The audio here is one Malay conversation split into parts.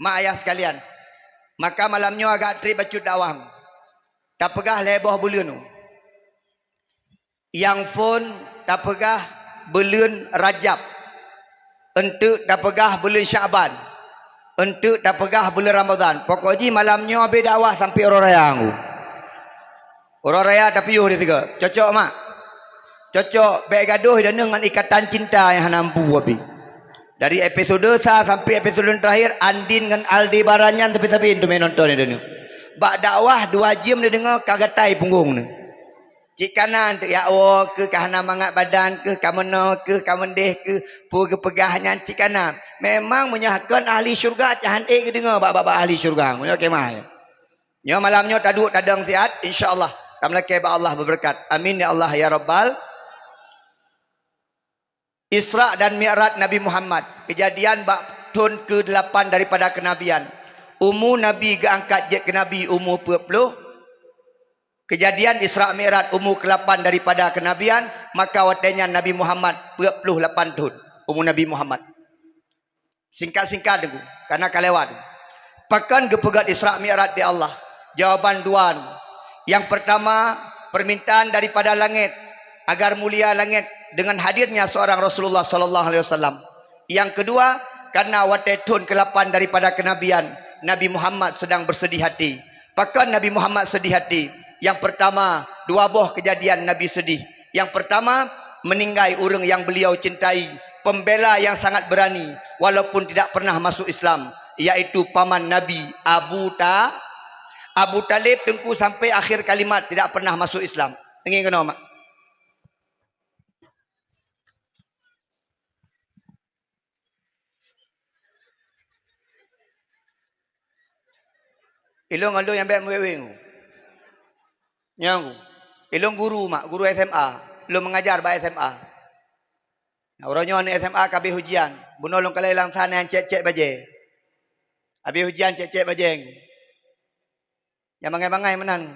mak ayah sekalian. Maka malamnya agak trip bacut dakwah. Tak pegah leboh bulan tu. Yang phone tak pegah bulan Rajab. Untuk tak pegah bulan Syaban. Untuk tak pegah bulan Ramadan. Pokoknya malamnya habis dakwah sampai orang raya aku. Orang raya tapi yuh dia tiga. Cocok mak. Cocok baik gaduh dan dengan ikatan cinta yang nampu habis. Dari episode sah sampai episode terakhir Andin dengan Aldi Baranyan tapi itu main nonton ni. Bak dakwah 2 jam dia dengar kagatai punggung ni. Cik kanan ya Allah ke kahana mangat badan ke kamena ke kamendeh ke pu ke pegahnya cik kanan. Memang menyahkan ahli syurga cantik ke dengar bab-bab ahli syurga. Okey mai. Nya malamnya taduk tadang siat insya-Allah. Tamlake ba Allah berberkat. Amin ya Allah ya Rabbal. Isra dan Mi'raj Nabi Muhammad. Kejadian bab tahun ke-8 daripada kenabian. Umur Nabi keangkat jet ke Nabi umur 40. Kejadian Isra Mi'raj umur ke-8 daripada kenabian. Maka watanya Nabi Muhammad 48 tahun. Umur Nabi Muhammad. Singkat-singkat dulu. Karena kalewat. Pakan kepegat Isra Mi'raj di Allah. Jawaban dua. Yang pertama, permintaan daripada langit agar mulia langit dengan hadirnya seorang Rasulullah sallallahu alaihi wasallam. Yang kedua, karena watetun ke-8 daripada kenabian, Nabi Muhammad sedang bersedih hati. Pakan Nabi Muhammad sedih hati. Yang pertama, 2 buah kejadian Nabi sedih. Yang pertama, meninggal orang yang beliau cintai, pembela yang sangat berani walaupun tidak pernah masuk Islam, yaitu paman Nabi Abu Talib tengku sampai akhir kalimat tidak pernah masuk Islam. Ingin kena mak. Ilong aldo yang baik meweng. Yang ilong guru mak, guru SMA. Ilong mengajar baik SMA. Orangnya ni SMA kabeh hujian. Bunolong kalai lang sana yang cek-cek baje. Habis hujian cek-cek bajeng. Yang mangai-mangai menan.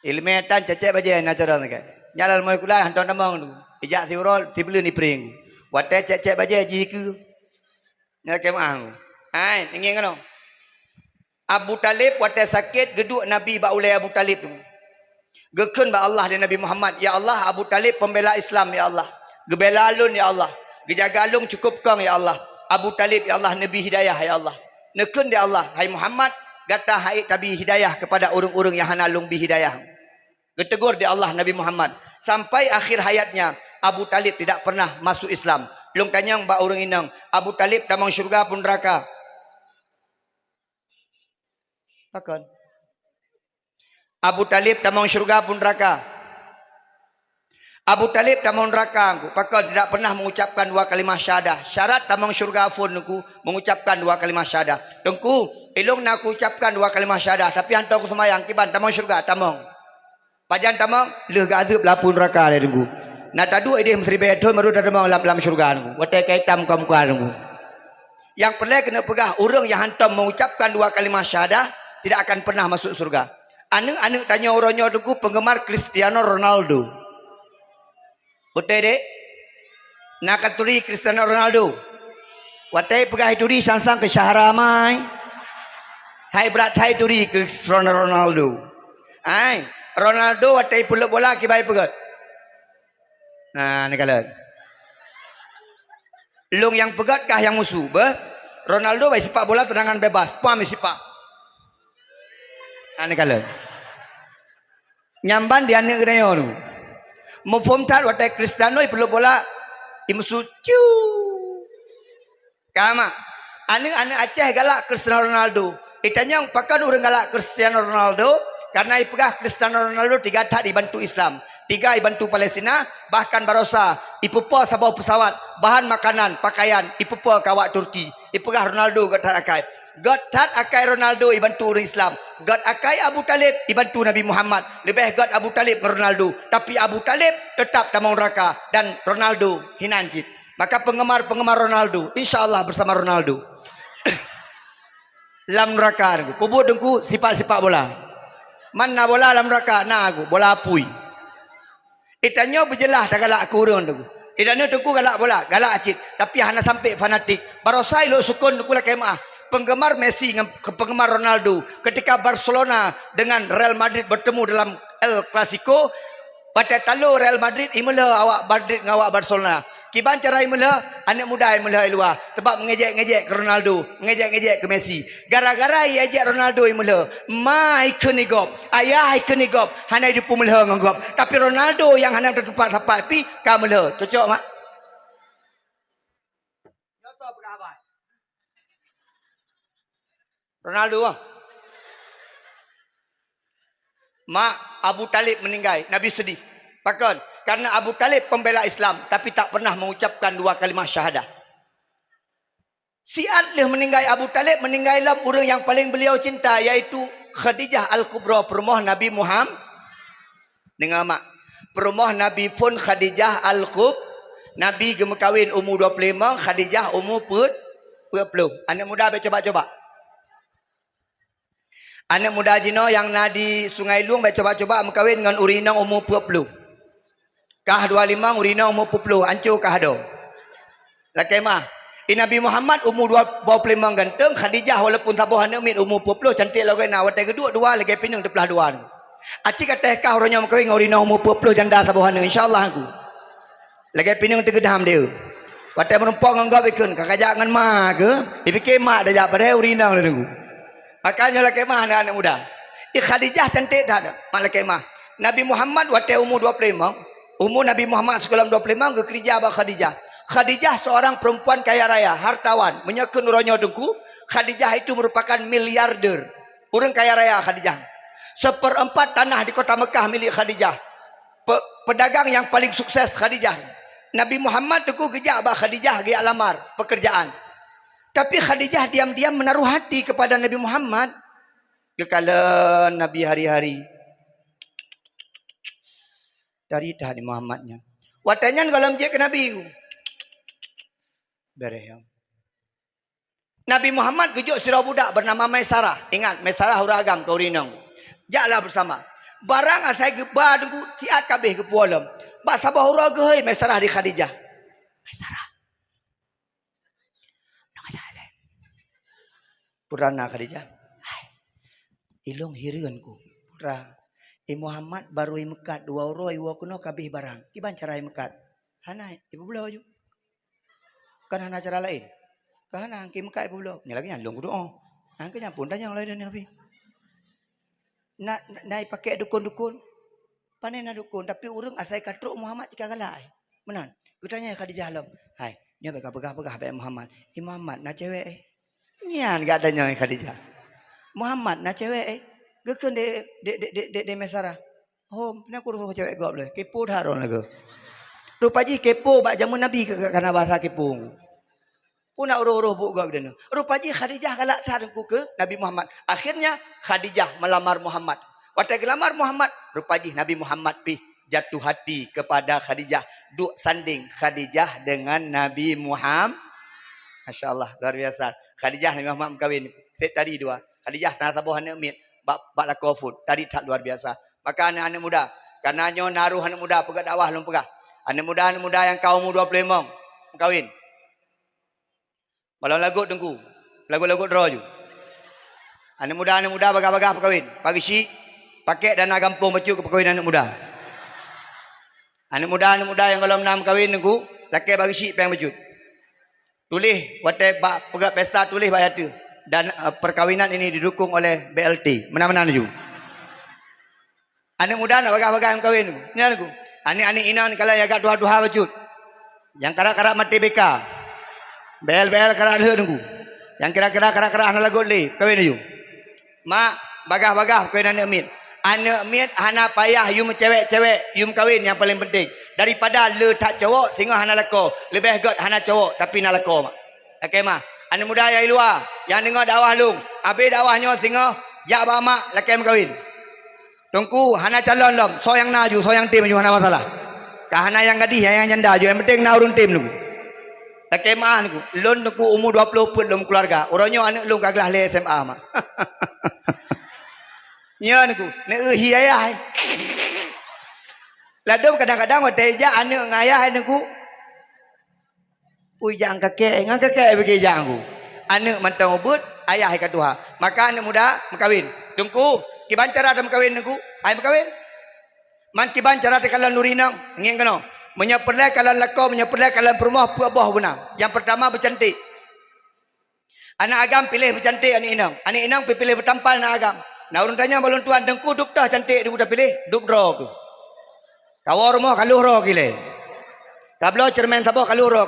Ilmetan cek-cek bajeng acara ni kan. Nyalal moy kulai hantar namang tu. Ijak siurol tibelu ni pring. Watai cek-cek bajeng jiku. Nya kemang. Ai, ingin kano. Abu Talib watai sakit geduk Nabi baulai Abu Talib tu. Gekun ba Allah dan Nabi Muhammad. Ya Allah, Abu Talib pembela Islam ya Allah. Gebela alun ya Allah. Gejaga alung cukup kong ya Allah. Abu Talib ya Allah, Nabi hidayah ya Allah. Nekun ya Allah, hai Muhammad, gata hai tabi hidayah kepada urung-urung yang hanalung bi hidayah. Getegur dia Allah Nabi Muhammad. Sampai akhir hayatnya Abu Talib tidak pernah masuk Islam. Lung tanyang ba urung inang, Abu Talib tamang syurga pun neraka. Takkan. Abu Talib tamang syurga pun neraka. Abu Talib tamang neraka aku. Pakal tidak pernah mengucapkan 2 kalimah syahadah. Syarat tamang syurga pun aku mengucapkan 2 kalimah syahadah. Tengku, ilung nak ucapkan 2 kalimah syahadah. Tapi hantar aku semayang kiban tamang syurga tamang. Pajan tamang leh gazub lapun neraka dia tengku. Nak tadu idih mesti betul baru tamang lam syurga aku. Watai kaitam muka-muka aku. Yang perlu kena pegah orang yang hantar mengucapkan 2 kalimah syahadah tidak akan pernah masuk surga. Anu tanya orangnya tengku penggemar Cristiano Ronaldo. Betul dek? Nak katuri Cristiano Ronaldo. Watai pegah ituri sang-sang ke Syahramai. Hai berat hai turi Cristiano Ronaldo. Ai, Ronaldo watai pulak bola kibai pegat. Nah, ni kalah. Long yang pegat kah yang musuh? Ronaldo bai sepak bola tendangan bebas. Pam sepak. Ni kalah. Nyamban dia ni gedayo tu. Mufum tat watai Cristiano perlu bola imusu ciu. Kama. Ane Aceh galak Cristiano Ronaldo. Itanya pakan orang galak Cristiano Ronaldo karena ipegah Cristiano Ronaldo 3 tak dibantu Islam, 3 dibantu Palestina, bahkan barosa ipupa sabau pesawat, bahan makanan, pakaian, ipupa kawak Turki. Ipegah Ronaldo gatat akai. Gatat akai Ronaldo dibantu orang Islam. God akai Abu Talib dibantu Nabi Muhammad. Lebih God Abu Talib ke Ronaldo. Tapi Abu Talib tetap tamang neraka dan Ronaldo hinanjit. Maka penggemar-penggemar Ronaldo insya-Allah bersama Ronaldo. Lam neraka aku. Pubut dengku sipak-sipak bola. Mana bola lam neraka? Nah aku bola apui. Itanya berjelah tak galak aku urang tu. Itanya dengku galak bola, galak acit. Tapi hana sampai fanatik. Barosai lo sukun dengku lah kemah. penggemar Messi dengan penggemar Ronaldo ketika Barcelona dengan Real Madrid bertemu dalam El Clasico, pada talu Real Madrid imela awak Madrid dengan awak Barcelona. Kiban cara imela anak muda imela luar sebab mengejek-ngejek ke Ronaldo, mengejek-ngejek ke Messi. Gara-gara ia ejek Ronaldo imela, mai kenigop, ayah kenigop, hana di pumela ngagop. Tapi Ronaldo yang hana tertupat sampai pi kamela. Cocok mak? Contoh perkahaban. Ronaldo ah. Mak Abu Talib meninggal, Nabi sedih. Pakon, karena Abu Talib pembela Islam tapi tak pernah mengucapkan 2 kalimah syahadah. Siat leh meninggal Abu Talib, meninggal dalam orang yang paling beliau cinta, iaitu Khadijah Al-Kubra, perumoh Nabi Muhammad. Dengar mak, perumoh Nabi pun Khadijah Al-Kubra. Nabi gemuk kahwin umur 25, Khadijah umur 40. Anak muda coba-coba. Anak muda Jino yang nadi Sungai Luang coba-coba mengkahwin dengan urinang umur 40. Kah 25 urinang umur 40. Hancur kah do? Lakai mah. Nabi Muhammad umur 25 ganteng. Khadijah walaupun tabuh anak mit umur 40 cantik lagai nak watai kedua dua lagi pinang tepelah dua. Aci kata kah orangnya mengkahwin dengan urinang umur 40 janda tabuh anak insya-Allah aku. Lagi pinang tegedam dia. Watai menumpang anggap ikun kakak jangan mah ke? Dipikir mak dah pada urinang dah nunggu. Makanya laki mah anak muda. Khadijah cantik dah. Mak laki mah. Nabi Muhammad waktu umur 25. Umur Nabi Muhammad sekolah 25 ke kerja abang Khadijah. Khadijah seorang perempuan kaya raya, hartawan, menyekun uranya dengku. Khadijah itu merupakan miliarder. Orang kaya raya Khadijah. 1/4 tanah di kota Mekah milik Khadijah. Pedagang yang paling sukses Khadijah. Nabi Muhammad dengku kerja abang Khadijah pergi alamar pekerjaan. Tapi Khadijah diam-diam menaruh hati kepada Nabi Muhammad. Kekala Nabi hari-hari. Dari dah ni Muhammadnya. Watanya kalau menjadi ke Nabi. Bereh. Nabi Muhammad kejuk sirah budak bernama Maisarah. Ingat, Maisarah huragam kau rinang. Jaklah bersama. Barang asai gebar tunggu tiat kabeh ke pualam. Bak sabah huragah Maisarah di Khadijah. Maisarah. Purana Khadijah. Ilong hirianku. Pura. Muhammad baru mekat 2 orang iwa kuno kabeh barang. Kiban cara mekat? Hana ibu belah ju. Kan hana cara lain. Kan hana ki mekat ibu belah. Ni lagi nyalung doa. Angke nyampun dah yang lain ni habis. Nak pakai dukun-dukun. Panen nak dukun tapi urang asai katruk Muhammad cakap galak. Menan. Ku tanya Khadijah lam. Hai, nya begah-begah bae Muhammad. Muhammad nak cewek Nyan gak adanya Khadijah. Muhammad nak cewek Gekun de Maisarah. Oh, kenapa aku cewek gak boleh? Kepo dah orang lagi. Rupanya kepo bak jamun Nabi karena bahasa kepo. Pun nak uruh-uruh buk gak bidana. Rupanya Khadijah galak tarku ke Nabi Muhammad. Akhirnya Khadijah melamar Muhammad. Waktu gelamar Muhammad, rupanya Nabi Muhammad pi jatuh hati kepada Khadijah. Duk sanding Khadijah dengan Nabi Muhammad. Masya Allah, luar biasa. Khadijah Nabi Muhammad kahwin. Tadi 2. Khadijah tanah tabuh anak mit. Bak lakau food. Tadi tak luar biasa. Maka anak-anak muda. Karenanya naruh anak muda. Pegak dakwah belum pegah. Anak muda yang kau umur 25. Kahwin. Malam lagu tengku. Lagu-lagu draw je. Anak muda bagah-bagah perkahwin. Pagi syik. Pakai dana kampung baju ke perkahwin anak muda. Anak muda yang kalau menang kahwin tengku. Laki bagi syik payang baju. Tulis. Waktu pegak pesta tulis bayar tu. Dan perkawinan ini didukung oleh BLT. Mana-mana ju. Anak muda nak bagah-bagah yang kahwin. Ni aku. Anak-anak inan kalau yang agak dua-dua baju. Yang karak-karak mati BK. BL karak dia tunggu. Yang kira-kira karak-karak anak lagu le. Kahwin ju. Mak bagah-bagah kahwin anak mit. Anak mit hana payah you cewek-cewek, you kahwin yang paling penting. Daripada le tak cowok sehingga hana lako. Lebih god hana cowok tapi nak lako mak. Okey mah. Anak muda yang luar, yang dengar dakwah lung, habis dakwahnya sehingga jak mak laki kahwin. Tunggu hana calon lom, so yang naju, so yang tim ju hana masalah. Kah hana yang gadis, yang janda ju, yang penting nak urun tim lu. Laki mah niku, lun tunggu umur 20 pun lum keluarga. Orangnya anak lung kaglah le SMA mak. Nya niku, ne hiayah. Ladum kadang-kadang waktu ejak anak ngayah niku. Ui jangan kakek bagi jangan aku. Anak mantang ubud, ayah hai katuha. Maka anak muda berkahwin. Tungku, kiban cara ada berkahwin nungku. Ai berkahwin. Man kiban cara te kalan lurinang. Ngin kano. Menyeperlai kalan lakau, menyeperlai kalan perumah buah benar. Yang pertama bercantik. Anak agam pilih bercantik anak inang. Anak inang pilih bertampal anak agam. Nah orang tanya balon tuan dengku dup dah cantik dengku dah pilih. Dup draw ke. Kawar rumah kaluh roh gile. Kablo cermin tabo kaluh roh.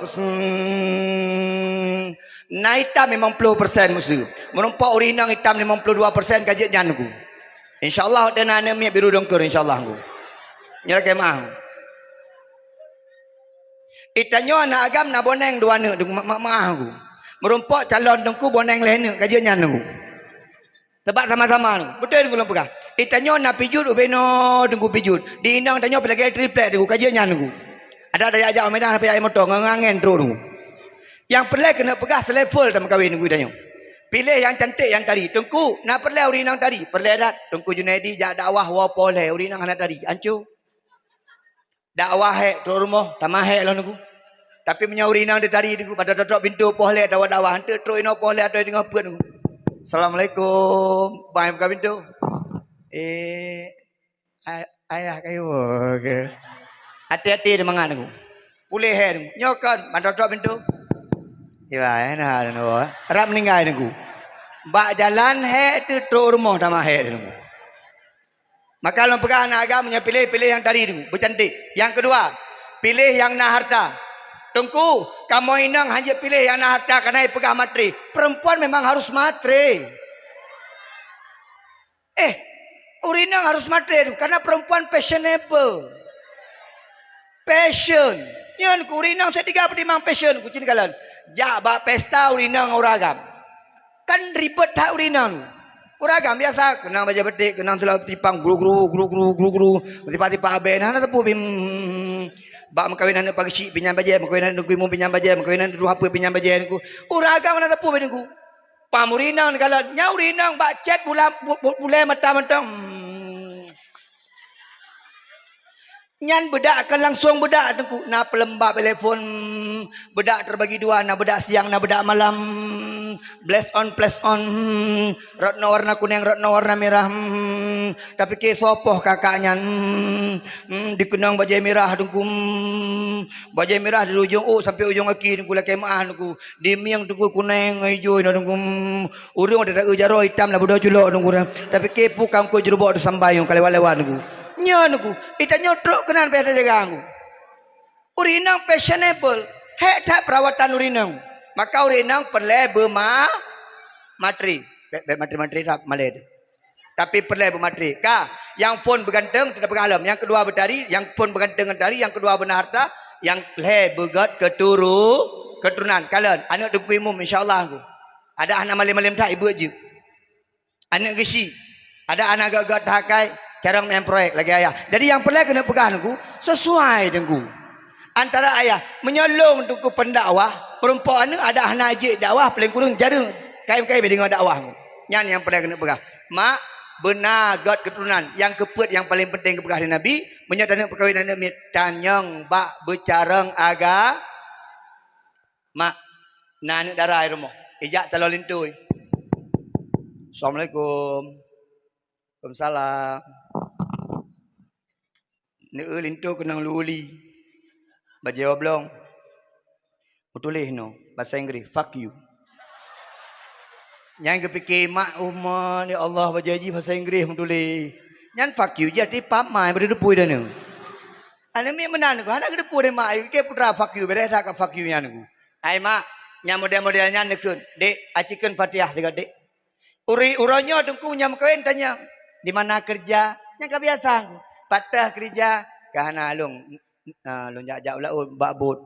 Nah hitam 50% musuh. Merumpak urinang hitam 52% kajian nyanku. InsyaAllah dan anak miak biru dongker insyaAllah aku. Nyala kemah. Itanyo anak agam na boneng dua anak dengku mak aku. Merumpak calon dengku boneng lain kajian nyanku. Tebak sama-sama tu. Betul dengku lempegah. Itanyo na pijut ubeno dengku pijut. Di inang tanyo pelagi triplek dengku kajian nyanku. Ada ajak medan apa ayam motor ngangen terus dengku. Yang pelai kena pegah selevel dalam kahwin dengku itanyo. Pilih yang cantik yang tadi. Tengku nak pelai urinang tadi. Pelai dat. Tengku Junaidi jak dakwah wapoleh urinang anak tadi. Ancu. Dakwah hek tu rumah tamah hek lah dengku. Tapi punya urinang dia tadi dengku pada tutup pintu poleh dakwah-dakwah. Hantu terus ino poleh atau tengah pet dengku. Assalamualaikum. Bang buka pintu. Ayah kayu ke. Hati-hati dia mangan aku. Pulih he. Nyokan. Bandar tutup pintu. Iya, enak dan apa? Rap meninggal aku. Bak jalan he tu terus rumah sama he aku. Maka kalau pegang anak agamanya pilih yang tadi tu. Bercantik. Yang kedua. Pilih yang nak harta. Tunggu, kamu inang hanya pilih yang nak harta kerana pegang materi. Perempuan memang harus materi. Urinang harus materi karena perempuan fashionable. Passion. Nyan ku urinang saya 3 memang passion ku cini kalan. Jak bak pesta urinang uragam. Kan ribet tak urinang. Uragam biasa kenang baja betik, kenang selalu tipang guru. Tiba-tiba aben hana tepu bim. Bak makawinan pagi si pinjam baja, makawinan nunggu mu pinjam baja, makawinan dulu apa pinjam baja ku. Uragam hana tepu bidengku. Pamurinang kalan nyaurinang bak chat bulan mata-mata. Nyan bedak akan langsung bedak tengku. Na pelembab telefon bedak terbagi dua. Na bedak siang, na bedak malam. Bless on. Rotno warna kuning, rotno warna merah. Tapi ke sopoh kakaknya. Dikenang bajai merah tengku. Bajai merah dari ujung sampai ujung kaki tengku lah kemah tengku. Dimiang tengku kuning hijau tengku. Urung ada ujaro hitam lah budak julok tengku. Tapi ke pukam ku jerubok sambayung kalewa-lewa tengku. Nyanku, itanya truk kenan pada jaga aku. Urinang fashionable, hek tak perawatan urinang. Maka urinang perlu materi tak maled. Tapi perlu bermateri. Kah, yang phone berganteng tidak bergalam. Yang kedua bertari, yang phone berganteng tari, yang kedua benar harta, yang le bergat keturunan. Kalian, anak dengku imum insyaallah aku. Ada anak malim-malim tak ibu aja. Anak gesi, ada anak gagat hakai. Carang main proyek lagi ayah. Jadi yang perlu kena pegang aku sesuai dengan antara ayah menyolong untuk pendakwah perempuan ni ada anak ajik dakwah paling kurang jarang kai-kai dengan dakwah. Yang perlu kena pegang. Mak benar god keturunan yang keput yang paling penting kepegang Nabi menyatakan perkahwinan Nabi tanyang bak bercarang aga mak nak darah rumah. Ijak calon lintu. Assalamualaikum. Waalaikumsalam. Ni lintu kenang luli. Bajau blong. Tulis no bahasa Inggeris fuck you. Yang kepikir mak umma ni Allah bajaji bahasa Inggeris tulis. Yang fuck you jadi pamai berdepui dah ni. Ana mi menan ko anak kedepui mak ke putra fuck you beres tak fuck you nya ni. Ai mak nya model-modelnya nekun. Dek acikan Fatihah dekat dek. Uronyo tungku nyam kawin tanya di mana kerja? Yang kebiasa. Patah kerja kahana long jak ulah bakbut.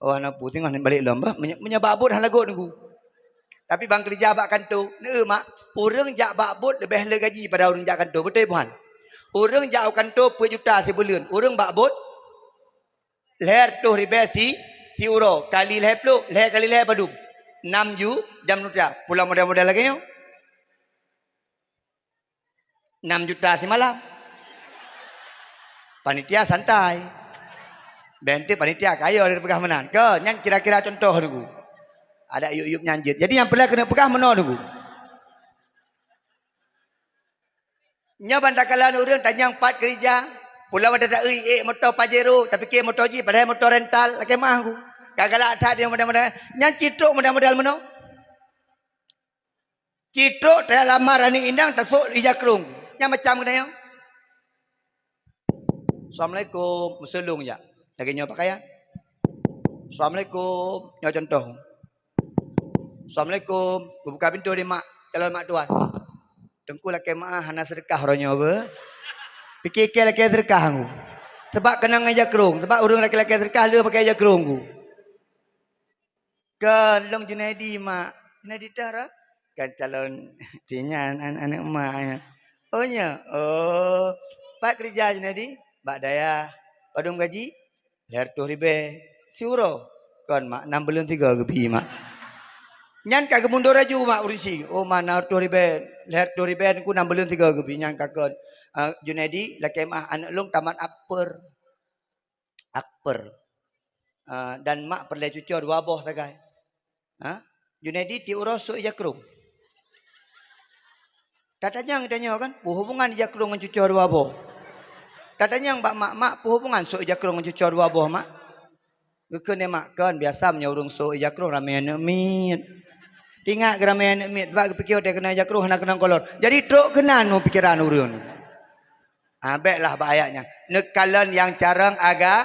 Oh ana pu tengah balik lomba menya bakbut hang lagut nunggu. Tapi bang kerja bak kantor. Ne mak, urang jak bakbut lebih le gaji pada urang jak kantor. Betul puan? Urang jak kantor 10 juta sebulan. Urang bakbut leher tu ribesi si euro kali leher plu, leher kali leher padu. 6 jam rupiah. Pulang model-model lagi yo. 6 juta si malam. Panitia santai. Bente panitia kaya dari pegah menan. Ke, yang kira-kira contoh nunggu. Ada yuk-yuk nyanjit. Jadi yang perlu kena pegah menon nunggu. Nya bandakalan urang tanyang pat kerja. Pulau ada motor Pajero tapi ke motor ji padahal motor rental laki mah aku. Kagak ada dia mudah-mudahan. Nya citruk mudah-mudahan meno. Citruk teh lamar ani indang tasuk ijakrung. Nya macam kena yo. Assalamualaikum, musulung ya. Lagi nyo pakaian. Assalamualaikum, nyo contoh. Assalamualaikum, buka pintu di mak, calon mak tuan. Tengku laki mak hana sedekah ronyo be. Pikir laki sedekah aku. Sebab kena ngajak kerung, sebab urang laki-laki sedekah dia pakai ajak kerung aku. Kan long Junaidi mak. Junaidi dah kan calon tinya anak mak ya. Oh nya. Oh, Pak kerja Junaidi, Mbak Daya. Odong gaji, leher tuh ribe. Siuro. Kan mak 6 bulan 3 gebi mak. Nyan kagak mundur aja mak urisi. Oh mana tuh ribe. Leher tuh ribe ku 6 bulan 3 gebi nyan kagak. Junaidi laki mak anak long tamat akper. Dan mak perlu cucu 2 boh tagai. Junaidi ti urus so ijakrung. Tatanyang tanya kan, hubungan ijakrung dengan cucu 2 boh. Tatanyang mak hubungan so ijakrung dengan cucu 2 boh mak. Gekene mak kan biasa menyaurung so ijakrung rame anak mit. Tinggal rame anak mit, sebab pikir dia kena ijakrung hendak kena kolor. Jadi truk kena no pikiran urun. Baiklah bahayanya. Nekalan yang carang agak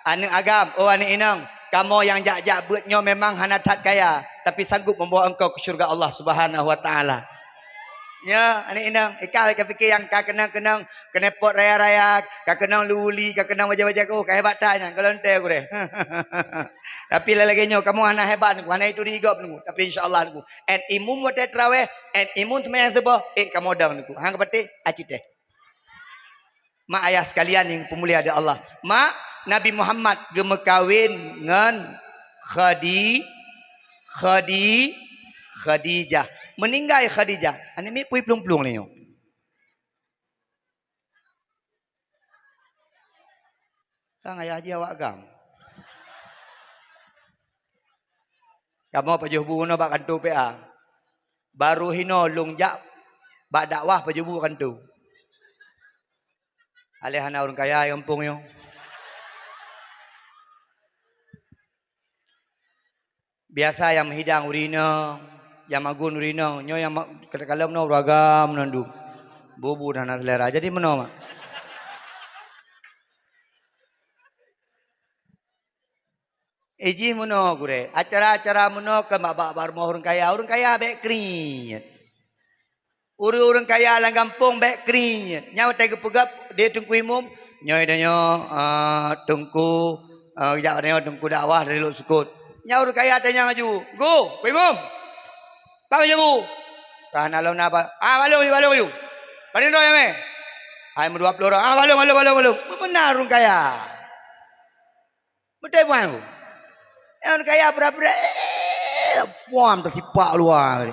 anak agam, oh anak inang. Kamu yang jak-jak buatnya memang hanatat kaya, tapi sanggup membawa engkau ke syurga Allah Subhanahu wa taala. Ya, anak inang, ikal ka fikir yang ka kenang-kenang, kena pot raya-raya, ka kenang luli, ka kenang wajah-wajah kau, ka hebat tanya, kalau ente aku deh. Tapi lagi nyo, kamu anak hebat niku, anak itu digop niku, tapi insyaallah niku. And imun mo traweh, and imun temayang sebah, kamu dang niku. Hang peti aci teh. Mak ayah sekalian yang pemulia ada Allah. Mak Nabi Muhammad gemekawin ngan Khadijah. Meninggal Khadijah. Ani mi pui plung-plung ni yo. Kang ayah haji awak gam. Kamu pajuh buno bak kantu PA. Baru hino lungjak bak dakwah pajuh bu kantu. Alehana orang kaya kampung yo. Biasa yang menghidang urina, yang magun urina, nyo yang kalau meno ragam nandu. Bubu dan selera. Jadi meno mak. Iji meno gure. Acara-acara meno ke mak bar orang kaya bek kering. Orang kaya lang kampung bek kering. Nyawa tega pegap dia tungku imum, nyoy danyo tungku jak danyo tungku dakwah dari lu sukut. Nyawa orang kaya tanya ngaju. Go, imum. Pak jabu. Kan alon apa? Balung you. Paling do ya me. Ai mu 20 orang. Balung. Benar orang kaya. Betul bang. Orang kaya pura-pura puam tersipak luar.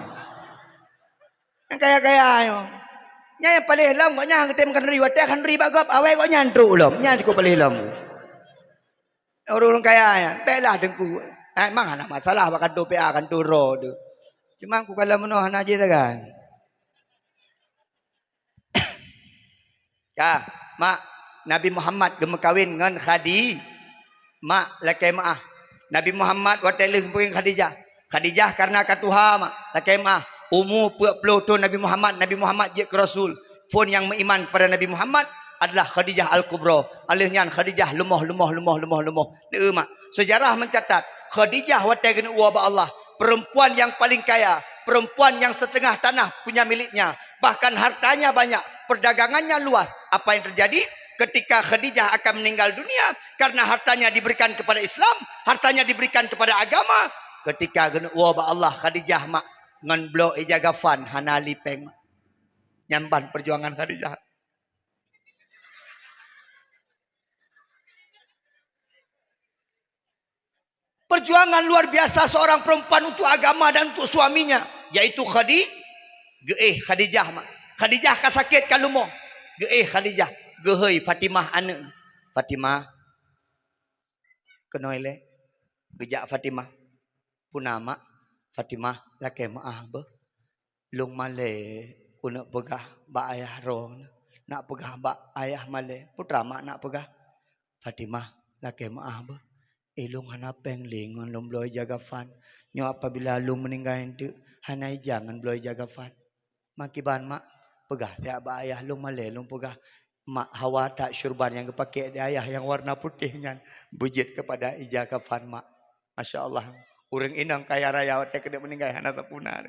Yang kaya-kaya yo. Nya yang paling lam kok nya ngetem kan riwat kan riba gap awe kok nyantru lom. Nya cukup paling lam. Orang kaya ya. Belah dengku. Emang ada masalah bahkan do PA kan turo tu. Cuma aku kalau menoh aja kan. Ya, mak Nabi Muhammad gemekawin dengan Mak lakai maah. Nabi Muhammad watelih puing Khadijah. Khadijah karena katuha mak lakai maah. Umur 40 tahun Nabi Muhammad je ke Rasul. Pun yang beriman pada Nabi Muhammad adalah Khadijah Al-Kubra. Alihnya Khadijah lemah. Ni mak. Sejarah mencatat Khadijah watai kena uwa Allah. Perempuan yang paling kaya, perempuan yang setengah tanah punya miliknya, bahkan hartanya banyak, perdagangannya luas. Apa yang terjadi? Ketika Khadijah akan meninggal dunia, karena hartanya diberikan kepada Islam, hartanya diberikan kepada agama. Ketika kena uwa Allah Khadijah mak ngan blok eja gafan hana lipeng nyamban perjuangan Khadijah. Perjuangan luar biasa seorang perempuan untuk agama dan untuk suaminya, yaitu Khadijah mak. Khadijah ka sakit ka lumoh. Khadijah gehei Fatimah anak. Fatimah kenoile gejak Fatimah punama Fatimah lake maah be lung male Nak pegah ba ayah ron. Nak pegah ba ayah male. Putra mak nak pegah. Fatimah laki maaf ba. Ilung hanapeng lingon lom bloy jaga fan. Nyo apabila lung meninggal itu hanai jangan bloy jaga fan. Makiban mak pegah tiap ba ayah lung male lung pegah. Mak hawa tak syurban yang kepakai di ayah yang warna putihnya. Bujit kepada ija kafan mak. Masya Allah. Orang inang kaya raya waktu kena meninggal anak tapuna.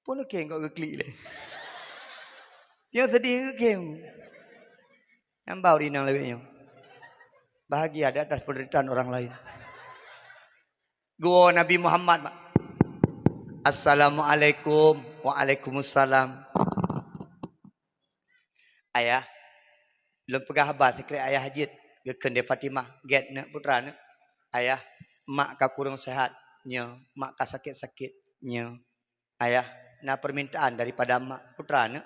Pun okey kau keklik le. Dia sedih okey. Nambau di nang lebihnya. Bahagia di atas penderitaan orang lain. Gua Nabi Muhammad mak. Assalamualaikum. Waalaikumsalam. Ayah. Belum pegah abah sekali ayah hajit. Geken dia Fatimah. Get nak putra nak. Ayah. Mak ka kurang sehat. Nya. Mak ka sakit-sakit. Nya. Ayah. Na permintaan daripada mak putra nak.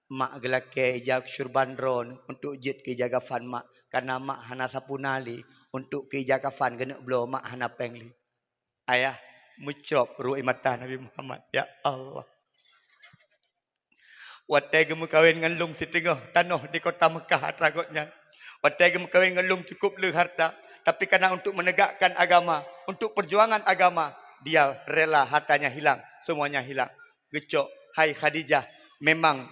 Mak gelake ijak syurban ron. Untuk jit ke jaga fan mak. Karena mak hana sapunali. Untuk ke jaga fan. Kena blow mak hana pengli. Ayah. Mucrop ru'i mata Nabi Muhammad. Ya Allah. Watai gemu kawin dengan lung di tengah tanah di kota Mekah atragotnya. Watai gemu kawin dengan lung cukup le harta. Tapi karena untuk menegakkan agama. Untuk perjuangan agama. Dia rela hartanya hilang. Semuanya hilang. Gecok. Hai Khadijah. Memang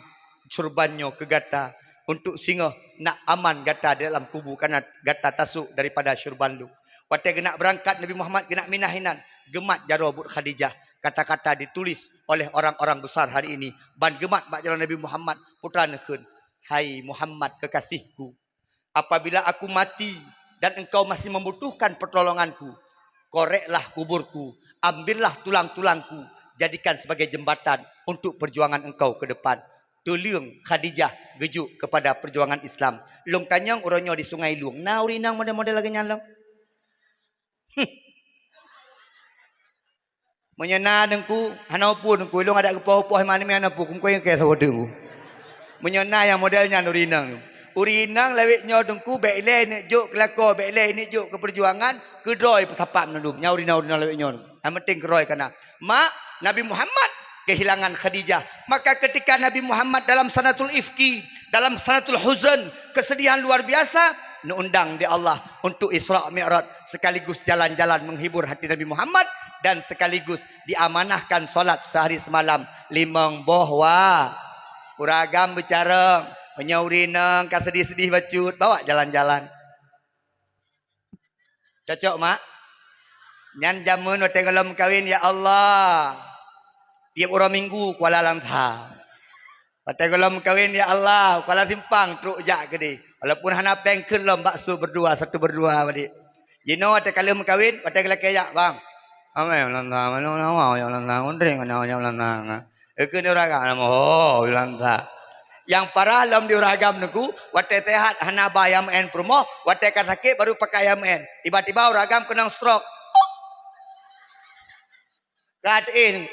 surbannya ke gata. Untuk singa nak aman gata dalam kubu. Karena gata tasuk daripada surban lu. Watai genak berangkat Nabi Muhammad genak minahinan. Gemat jarobut Khadijah. Kata-kata ditulis oleh orang-orang besar hari ini. Ban gemat bak jalan Nabi Muhammad. Putra nekun. Hai Muhammad kekasihku. Apabila aku mati. Dan engkau masih membutuhkan pertolonganku. Koreklah kuburku. Ambillah tulang-tulangku. Jadikan sebagai jembatan. Untuk perjuangan engkau ke depan. Tolong Khadijah gejuk kepada perjuangan Islam. Long tanyang orangnya di sungai Luang. Nah urinang model-model lagi nyalang. Menyena dengku, hanau pun dengku, ilung ada kepoh-poh mana mana pun, kumko yang kaya sahaja dengku. Menyena yang modelnya urinang. Urinang lewitnya dengku, bekle ni juk kelako, bekle ni juk ke perjuangan, kedoi petapap menunduk. Nya urinang lewitnya. Yang penting kedoi kena. Mak, Nabi Muhammad kehilangan Khadijah. Maka ketika Nabi Muhammad dalam sanatul ifki, dalam sanatul huzun, kesedihan luar biasa, undang di Allah untuk Isra Mi'raj sekaligus jalan-jalan menghibur hati Nabi Muhammad dan sekaligus diamanahkan solat sehari semalam limang bohwa uragam bicara menyaurineng ka sedih-sedih bacut bawa jalan-jalan cocok mak nyan jamun waktu kalau kawin ya Allah tiap orang minggu Kuala Lumpur waktu kalau kawin ya Allah Kuala Simpang truk jak gede. Walaupun hana pengken lom bakso berdua satu berdua tadi. Jino ada kali mengkawin, ada kali kayak bang. Ame lantang, mana mau yang lantang, undring mana yang lantang. Ekene uragam nama oh lantang. Yang parah lom di uragam nuku, wate tehat hana bayam en promo, wate kan sakit baru pakai ayam en. Tiba-tiba uragam kena stroke. Katain.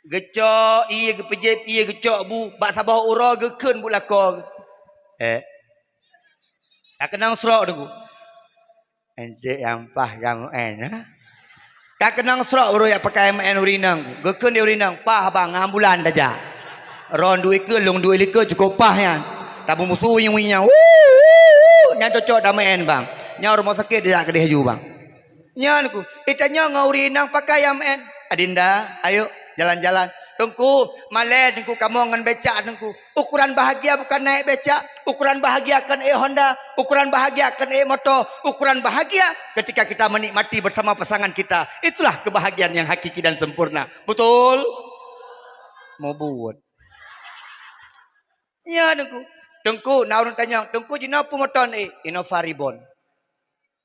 Gecok iya gepejep iya gecok bu bak sabah ura geken bu lakor tak kenang serok tu ente yang pah kamu ha tak kenang serok uru ya pakai MN urinang geken dia urinang pah bang ambulan saja ron duit ke long duit ke cukup pah ya tabu musuh yang nya cocok dah MN bang nya rumah sakit dia kedih haju bang nya aku itanya ngaurinang pakai MN adinda ayo jalan-jalan. Tengku, malai tengku kamu ngan becak tengku. Ukuran bahagia bukan naik becak. Ukuran bahagia kan Honda. Ukuran bahagia kan motor. Ukuran bahagia ketika kita menikmati bersama pasangan kita. Itulah kebahagiaan yang hakiki dan sempurna. Betul? Mau buat. Ya tengku. Tengku, nak orang tanya. Tengku jina apa motor ni? Innova Reborn.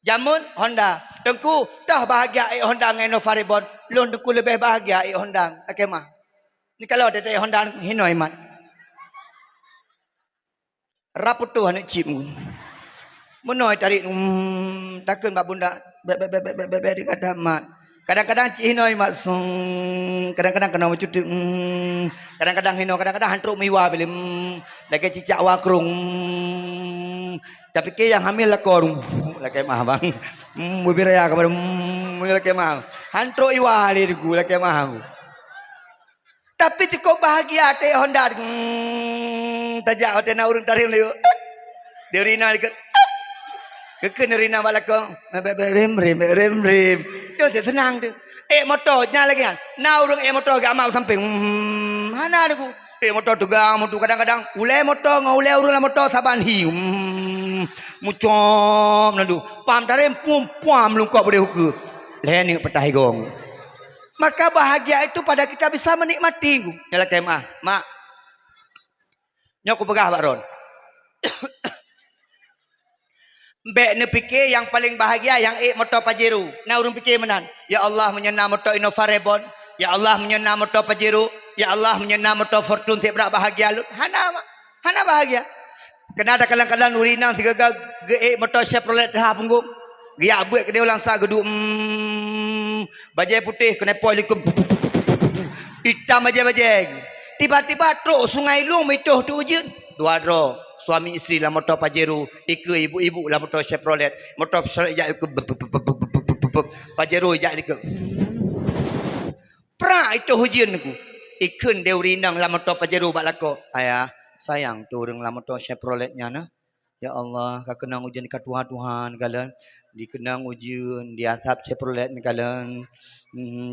Jamun Honda. Tengku, dah bahagia Honda dengan Innova Reborn. Lu tengku lebih bahagia Honda. Okey mah. Ni kalau ada Honda hino iman. Raputu anak chip mu. Menoi tarik takkan bab bunda be di kata mat. Kadang-kadang cik hino imat kadang-kadang kena macam tu kadang-kadang hino kadang-kadang hantruk miwa bilim lagi cicak wakrung Tapi ke yang hamil lakor lakai mah bang. Bubiraya kepada lakai mah. Hantro iwali diku lakai mah. Tapi cukup bahagia teh Honda. Tajak hotel na urang tarim leu. Dia rina dekat. Keken rina balakong. Rem. Yo tenang tu. Motornya lagi kan. Na urang motor gak mau samping. Hana deku. Motor tugang motor kadang-kadang ulai motor ngulai urang la motor saban hi. Mucom nandu. Pam tarim pum lungkop boleh hukum. Leni petah gong. Maka bahagia itu pada kita bisa menikmati. Nyala kemah, mak. Nyoku pegah Pak Ron. Mbak ne fikir yang paling bahagia yang motor Pajero. Nah urang fikir menan. Ya Allah menyena motor Innova Reborn. Ya Allah menyena motor Pajero. Ya Allah menyena motor Fortune tiap berak bahagia lu. Hana mak. Hana bahagia. Kena ada kadang-kadang urina tiga motor Chevrolet dah punggung. Dia buat ke dia ulang sa gedu bajai putih kena poi likum hitam bajai tiba-tiba truk sungai Long metoh tu je dua dro suami isteri lah motor Pajero ika ibu-ibu lah motor Chevrolet motor jak ikut Pajero jak ikut pra itu hujan aku ikun dia urinang lah motor Pajero bak lako ayah sayang tu orang lah motor Chevroletnya nah ya Allah kau kenang ujian dekat Tuhan kalian dikenang ujian di atap Chevrolet ni kalian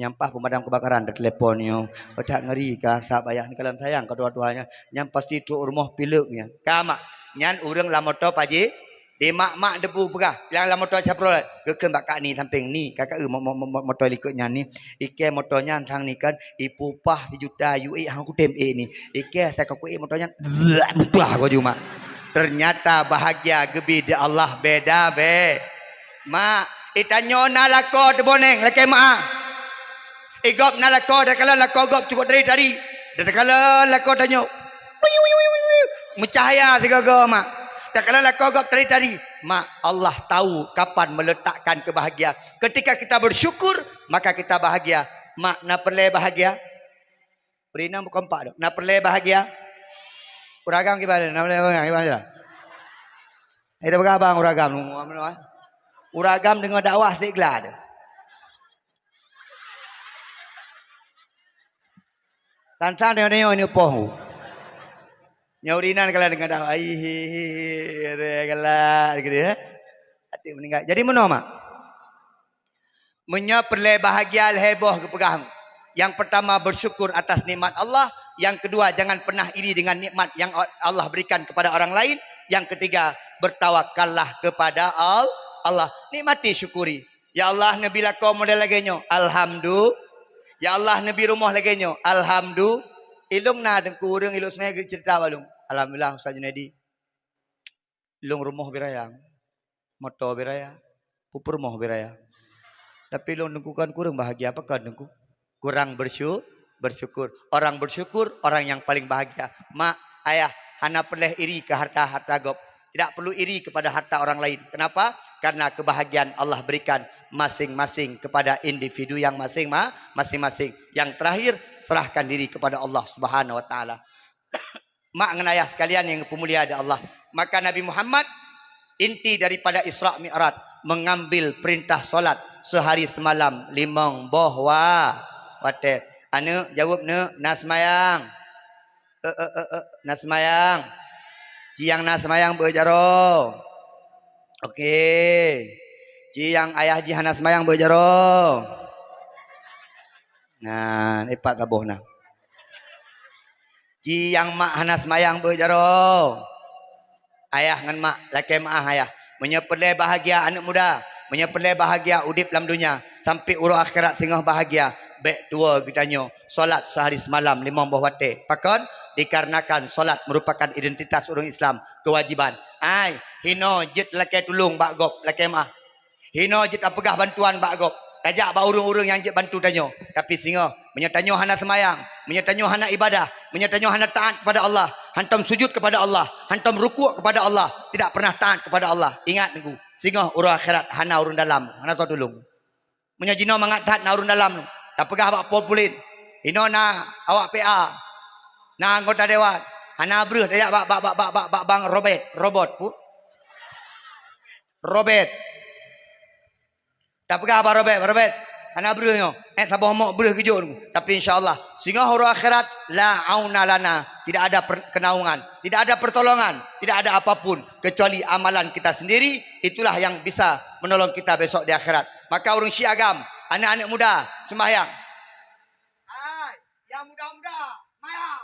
nyampah pemadam kebakaran di teleponnya tak ngeri ke asap ayah ni kalian sayang ke dua-duanya yang pasti truk rumah piluknya kamak nyan urang la motor paji di mak debu pegah yang la motor Chevrolet keken bakak ni samping ni kakak motor likutnya ni ike motornya tang ni kan ipu pah 3 juta UE hang ku tem ni ike tak ku motornya bah ko cuma ternyata bahagia gebi di Allah beda be mak itanyo na lako de boneng laki mak igop na lako dah kala lako gop cukup dari dah kala lako tanyo mencahaya sigaga mak dah kala lako gop dari mak Allah tahu kapan meletakkan kebahagiaan ketika kita bersyukur maka kita bahagia mak nak perle bahagia Perina bukan pak nak perle bahagia uragam gimana nak perle bahagia gimana ada berapa uragam uragam dengan dakwah tiklah ada. Tantan dia ini poh. Nyaurinan kalau dengan dakwah. Kalau gitu ya. Hati meninggal. Jadi mana mak? Menyeperle bahagia heboh kepegang. Yang pertama bersyukur atas nikmat Allah. Yang kedua jangan pernah iri dengan nikmat yang Allah berikan kepada orang lain. Yang ketiga bertawakallah kepada Allah. Nikmati syukuri. Ya Allah Nabi lako model lagi nyo. Alhamdulillah. Ya Allah Nabi rumah lagi nyo. Alhamdulillah. Ilung na dengku urang ilung semuanya cerita balung. Alhamdulillah Ustaz Junaidi. Ilung rumah biraya. Motor biraya. Pupur rumah biraya. Tapi ilung dengku kan kurang bahagia apa kan dengku? Kurang bersyukur. Orang bersyukur orang yang paling bahagia. Mak, ayah, hana perleh iri ke harta-harta gop. Tidak perlu iri kepada harta orang lain. Kenapa? Karena kebahagiaan Allah berikan masing-masing kepada individu yang masing-masing. Yang terakhir, serahkan diri kepada Allah Subhanahu wa taala. Mak ngenayah sekalian yang pemulia ada Allah. Maka Nabi Muhammad inti daripada Isra Mi'raj mengambil perintah solat sehari semalam 5 bahwa wate anu jawab ne nasmayang nasmayang ciang nasmayang berjaro. Okey. Ciang ayah ji nasmayang berjaro. Nah, epat kabohna. Ciang mak nasmayang berjaro. Ayah ngan mak laki mak ayah menyepelai bahagia anak muda, menyepelai bahagia udip dalam dunia sampai urus akhirat tengah bahagia. Baik tua kitanya solat sehari semalam 5 bahwate. Pakon dikarenakan solat merupakan identitas orang Islam, kewajiban. Ai hino jit laki tulung bak gop laki mah. Hino jit apegah bantuan bak gop. Tajak bak urung-urung yang jit bantu tanyo. Tapi singo menyetanyo hana semayang, menyetanyo hana ibadah, menyetanyo hana taat kepada Allah, hantam sujud kepada Allah, hantam rukuk kepada Allah, tidak pernah taat kepada Allah. Ingat niku, singo urung akhirat hana urung dalam, hana to tulung. Menyajino mangat taat na urung dalam. Tak pegah bak populin. Hino na awak PA. Na anggota dewan. Hana breh dayak bak bang robot pu. Robert. Tak pegang apa Robert? Robert. Anak beruhnya. Sabah mak beruh kejut. Tapi insyaAllah. Sehingga huruf akhirat. La auna lana. Tidak ada kenaungan. Tidak ada pertolongan. Tidak ada apapun. Kecuali amalan kita sendiri. Itulah yang bisa menolong kita besok di akhirat. Maka urung syiagam. Anak-anak muda. Sembahyang. Hai. Yang muda-muda. Sembahyang.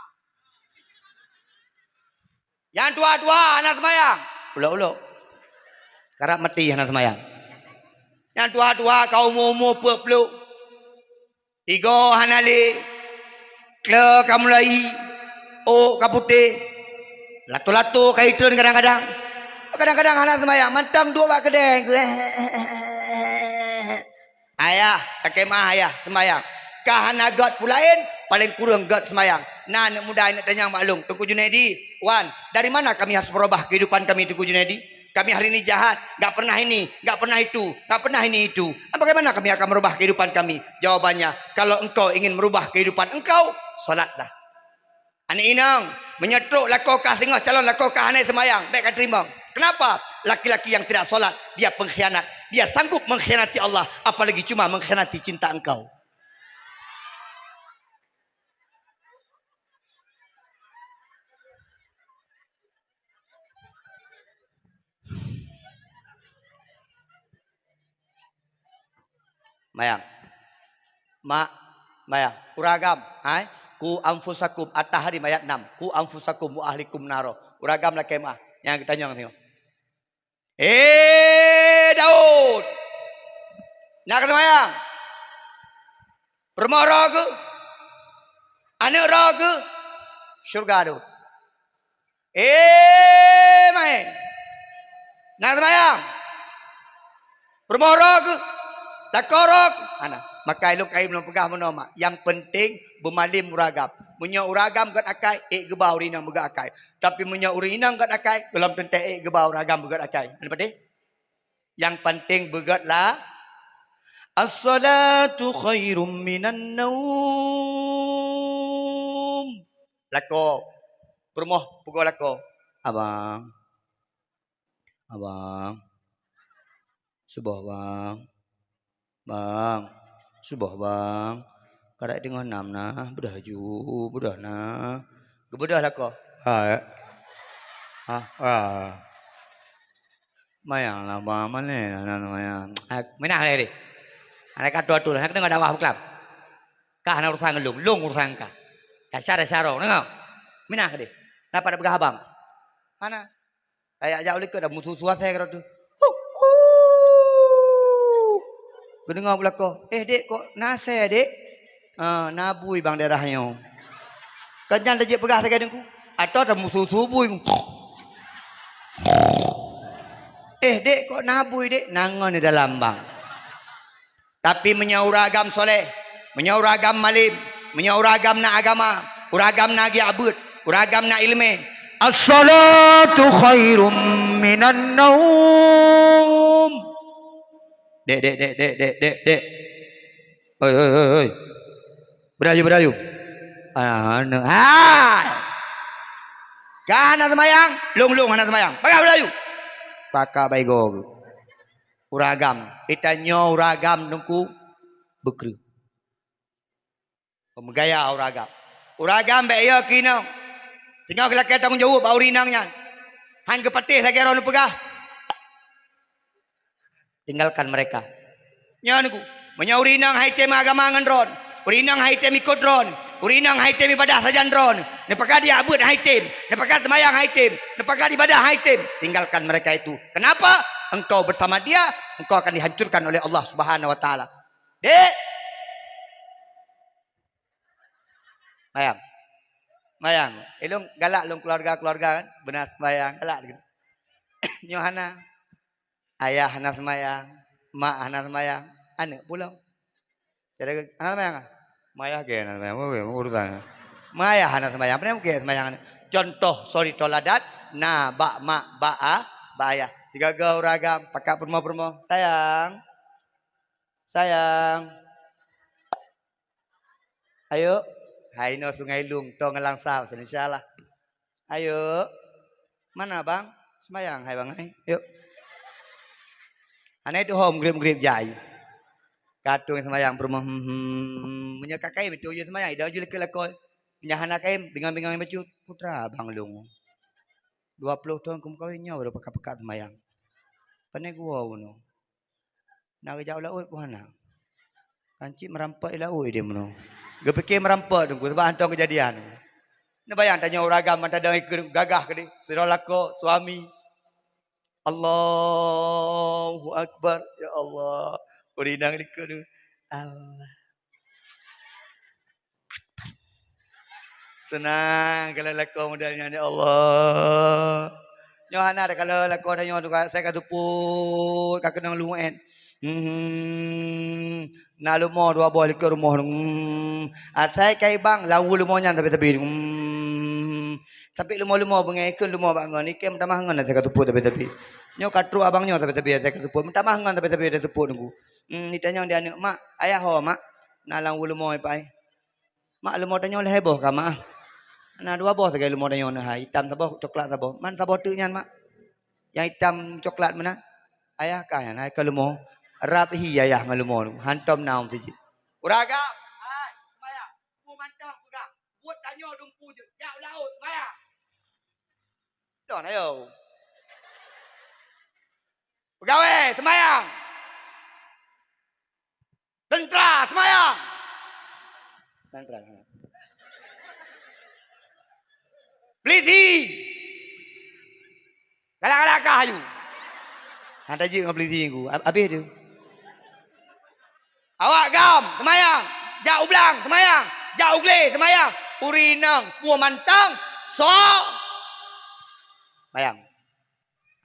Yang tua-tua. Anak sembahyang. Ulok-ulok. Karap mati anak sembahyang. Yang tua-tua kau umur peluk. Tiga hanali. Kle kamu lagi. Oh kaputih. Latu-latu kaitun kadang-kadang. Kadang-kadang anak sembahyang. Mantang dua bak kedeng. Ayah. Kakek mah ayah sembahyang. Kahana God pulain. Paling kurang God sembahyang. Nah anak muda nak tanya maklum. Tengku Junaidi. Wan. Dari mana kami harus merubah kehidupan kami Tengku Junaidi? Kami hari ini jahat, gak pernah ini, gak pernah itu, gak pernah ini itu. Bagaimana kami akan merubah kehidupan kami? Jawabannya, kalau engkau ingin merubah kehidupan engkau, solatlah. Anak inang, menyetruk lakokah tengah calon lakokah aneh semayang, baik terima. Kenapa? Laki-laki yang tidak solat, dia pengkhianat. Dia sanggup mengkhianati Allah, apalagi cuma mengkhianati cinta engkau. Mayang. Mayang. Uragam. Ku anfusakum. At-Tahrim ayat 6. Ku anfusakum wa ahlikum naro. Uragam lah kemah. Yang kita tanya. Daud. Nak kata mayang. Rumah raga. Anak raga. Syurga Daud. Mayang. Nak kata mayang. Rumah raga. Takorok. Maka ilok kain belum pegah menoma. Yang penting bermalim uragam. Munya uragam kat akai, gebau rinang begat akai. Tapi munya urinang kat akai, dalam tentek gebau uragam begat akai. Apa dia? Yang penting begatlah. As-salatu khairum minan naum. Lako. Permoh pukul lako. Abang. Subah bang. Bang, subah bang. Karak tengah enam nah, bedah ju, bedah nah. Gebedah lah kau. Mayang lah bang, mana mayang. Mana hari ni? Anak kata tu lah, nak dengar dakwah bukan? Kah nak urusan lung urusan kah? Syarah, dengar? Mana hari? Dapat ada begah bang? Mana? Kayak jauh lagi dah musuh saya kata tu. Kau dengar pula kau. Dek kok nasi dek? Nabui bang darahnya. Kenyang dah je pegah sekali aku. Atau ada musuh subui. Dek kok nabui dek? Nangon di dalam bang. Tapi menyauragam soleh. Menyauragam malim. Menyauragam na agama. Uragam na giabut. Uragam na ilmu. As-salatu khairum minan naum. Dek. Oi. Berayu. Kan anak semayang, lung anak semayang. Pakai berayu. Pakai baigo. Uragam. Itanyo uragam nungku bekru. Pemegaya uragam. Uragam beya kina. Tengah kelakar tanggung jawab bau rinangnya. Hang kepatih lagi orang pegah. Tinggalkan mereka. Nyanku, menyaurinang haitem agama ngendron, urinang haitem ikut dron, urinang haitem ibadah sajan dron. Nepakah dia abut haitem, nepakah semayang haitem, nepakah ibadah haitem. Tinggalkan mereka itu. Kenapa? Engkau bersama dia, engkau akan dihancurkan oleh Allah Subhanahu Wa Taala. Dek, mayang, elong galak long keluarga kan, benar semayang galak. Nyohana. Ayah anak semayang, mak anak semayang, anak pulang. Jadi anak semayang, Maya ke anak semayang, urusan. Maya anak semayang, apa yang ke semayang? Contoh, sorry toladat, na bak mak bak ayah. Tiga gau ragam, pakai permo, sayang. Ayo, hai no sungai lung, to ngelang saw, insyaallah. Ayo, mana bang? Semayang, hai bang, yuk. Aneh tu hom grip-grip jai. Katung semayang perumah punya kakai betul je semayang ida je lekoi. Punya anak kaim bingang-bingang baju putra bang long. 20 tahun kum kawinnya baru pekat-pekat semayang. Pane gua buno. Nak jauh laut puhana. Kanci merampak laut dia buno. Gua fikir merampak tu sebab hantong kejadian. Ni bayang tanya orang agama tak ada gagah ke dia. Surah lako suami. Allahu Akbar. Ya Allah. Urinang likut tu. Allah. Senang kalau lakon modalnya ni Allah. Nyohana kalau lakon nyo tu saya kata put kak kenang luan. Na lumo dua boy ke rumah. Asai kai bang lawu lumo nya tepi-tepi. Tapi lumo-lumo bengekeun lumo bangun ikem tamah ngan saya kata put tepi-tepi. Nyo katru abang nyo tepi-tepi saya kata put tamah ngan tepi-tepi ada tepuk nunggu. Ditanya dia anak mak ayah ho mak. Na lawu lumo pai. Mak lumo tanya oleh heboh ka mak. Nah dua boh segai lumur yang hai hitam taboh coklat taboh man taboh tu nyan mak yang hitam coklat mana ayah kaya naik ke lumur rapi ayah ngalumur hantom naum siji uraga hai maya ku mantap pegang buat tanyo dumpu je jauh laut maya don ayo pegawai semayang tentara semayang tentara Beliti. Galak-galak kayu. Hantar je dengan beliti aku. Habis tu. Awak gam, semayang. Jak ublang, semayang. Jak ugle, semayang. Urinang, puah mantang. So. Semayang.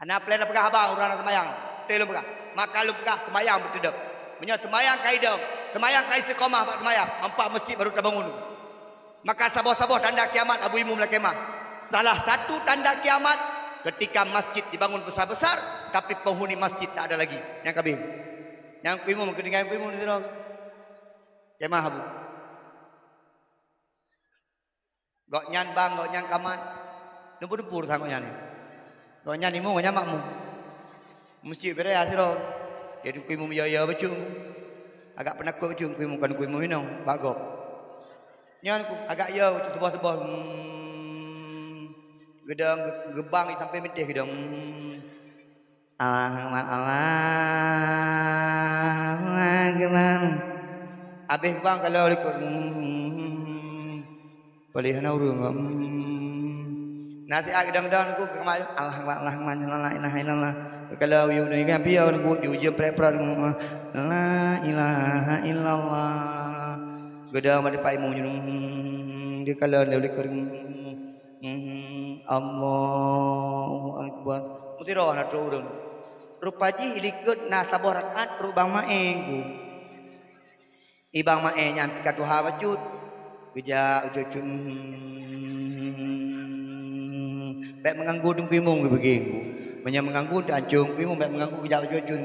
Anak plan pegah abang, urang semayang. Telu pegah. Maka lu pegah, semayang bertedap. Punya semayang kai dong. Semayang kai sekomah, pak semayang. Empat masjid baru terbangun. Maka saboh-saboh tanda kiamat, Abu Imam Lakemah. Salah satu tanda kiamat ketika masjid dibangun besar-besar tapi penghuni masjid tak ada lagi. Yang kabin. Yang kuimu mungkin yang kuimu ni terus. Kemah Abu. Gok nyan bang, gok nyan kaman. Numpur-numpur tangok nyan ni. Gok nyan imu, gok nyan makmu. Masjid beraya terus. Dia tu kuimu ya bacung. Agak penakut bacung kuimu kan kuimu minum bagop. Nyan ku agak ya tebah-tebah. Gedang gebang sampai medeh gedang. Allah Akbar. Habis bang kalau ikut palihana urung. Nasi gedang-gedang aku kemal Allah la ilaha illallah. Kalau you ni kan piau aku diuji pre-pre la ilaha illallah. Gedang mari pai mu dia kalau dia ikut Allahu Akbar. Mutiro na turun. Rupaji ilikut na sabor rakaat rubang maengku. Ibang mae nyampi ka tuha wajud. Geja ujucun. Baik mengganggu dungkimu begitu. Menya mengganggu dancung kimu baik mengganggu geja ujucun.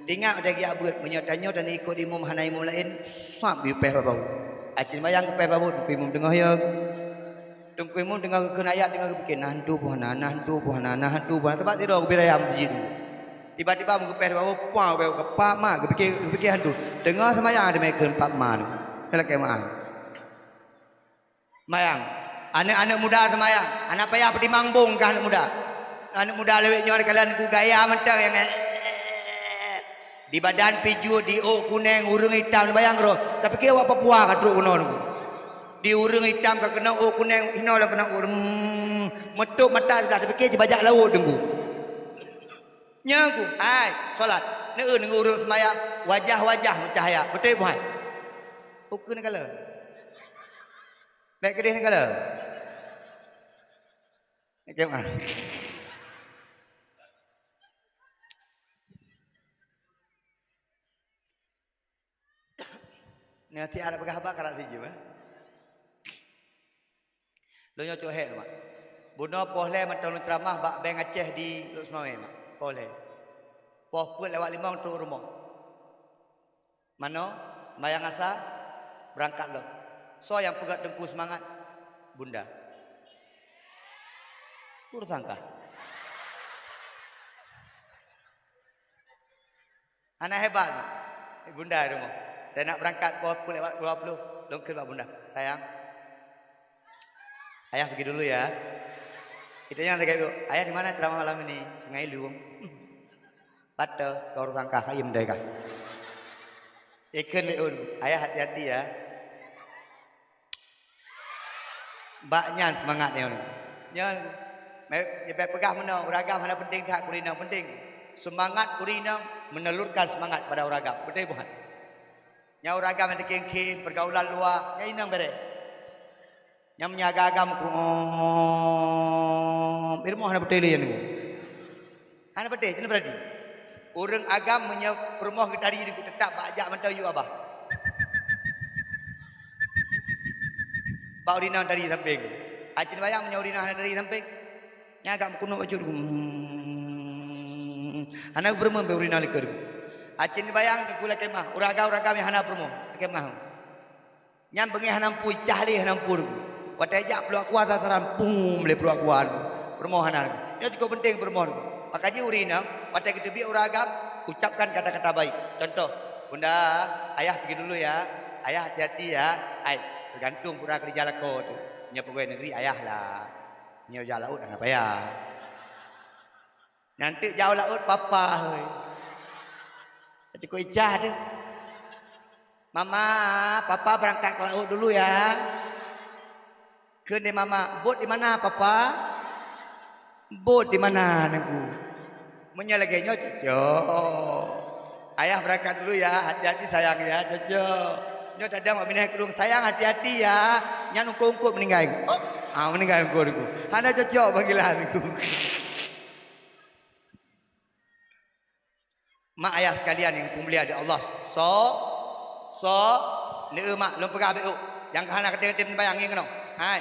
Tinggal ada gi abut menyotanyo dan ikut imum hanai imum lain. Sap bi peh bau. Acin bayang ke peh bau dungkimu dengar ya. Tungkuimu dengar kena ayat dengar bikin nantu puhana tempat tidur aku biraya masjid tu. Tiba-tiba aku pergi bawa puang bawa ke pak mak aku fikir hantu. Dengar semayang ada mereka pak mak. Kalau kemaan. Semayang. Anak-anak muda semayang. Anak payah pergi mangbung ke anak muda. Anak muda lewat nyor kalian ku gaya mentang yang di badan piju di kuning urung hitam bayang roh. Tapi kira apa puang kadru kuno. Di urung hitam ke kena kuning hino lah kena urung metuk mata sudah terfikir je bajak laut tunggu nyaku ai solat neun dengan urung semaya wajah-wajah mencahaya betul buat ukur ni kala baik kedih ni kala macam ah ni hati ada pegah karak siji bah lo nyo cohet mak buno pohle matang ceramah bak beng Aceh di Luk Semawe mak pohle poh pun lewat limau tu rumah mano mayang asa berangkat lo so yang pegat dengku semangat bunda tur sangka Anak hebat. Bunda di rumah. Saya nak berangkat pukul 20. Longkir Pak Bunda. Sayang. Ayah pergi dulu ya. Itu yang saya kata, ayah di mana ceramah malam ini? Sungai Luwung. Pada kau sangka ayam mereka. Ikan leun. Ayah hati-hati ya. Mbaknya semangatnya. Nyan. Pegang mana uragam mana penting tak kurina penting. Semangat kurina menelurkan semangat pada uragam. Betul bukan? Nya uragam yang dikengking pergaulan luar, nya inang bere. Nya menyaga agam ku. Irmo hana betul ya niku. Hana betul, jeneng berarti. Urang agam menya permoh tadi niku tetap bajak mentau yu abah. Bau dinang dari samping. Acin bayang menya urinah dari samping. Nya agam kuno baju niku. Hana bermem be urinah liker. Acin bayang di gula kemah, uraga mi hana promo kemah. Nyam bengi hanam pu cahli hanam pur. Watejak peluak kuat taran pum le peluak kuat. Promo hana. Ini cukup penting promo. Maka ji urina, pada kita bi uraga ucapkan kata-kata baik. Contoh, Bunda, ayah pergi dulu ya. Ayah hati-hati ya. Ai, tergantung pura kerja lako tu. Nya pegawai negeri ayah lah. Nya jauh laut apa ya? Nanti jauh laut papa hoi. Cukup ijah tu. Mama, papa berangkat ke laut dulu ya. Ke ni mama, bot di mana papa? Bot di mana niku? Menyalaginya Coco. Ayah berangkat dulu ya, hati-hati sayang ya Coco. Nyo tadi mak binah kerung sayang hati-hati ya. Nya ungkuk meninggal. Oh, meninggal ungkuk niku. Hana Coco panggilan niku. Mak ayah sekalian yang pemulia di Allah. So ni mak lom pegah beuk. Yang hana kete-kete bayang ngeng no. Hai.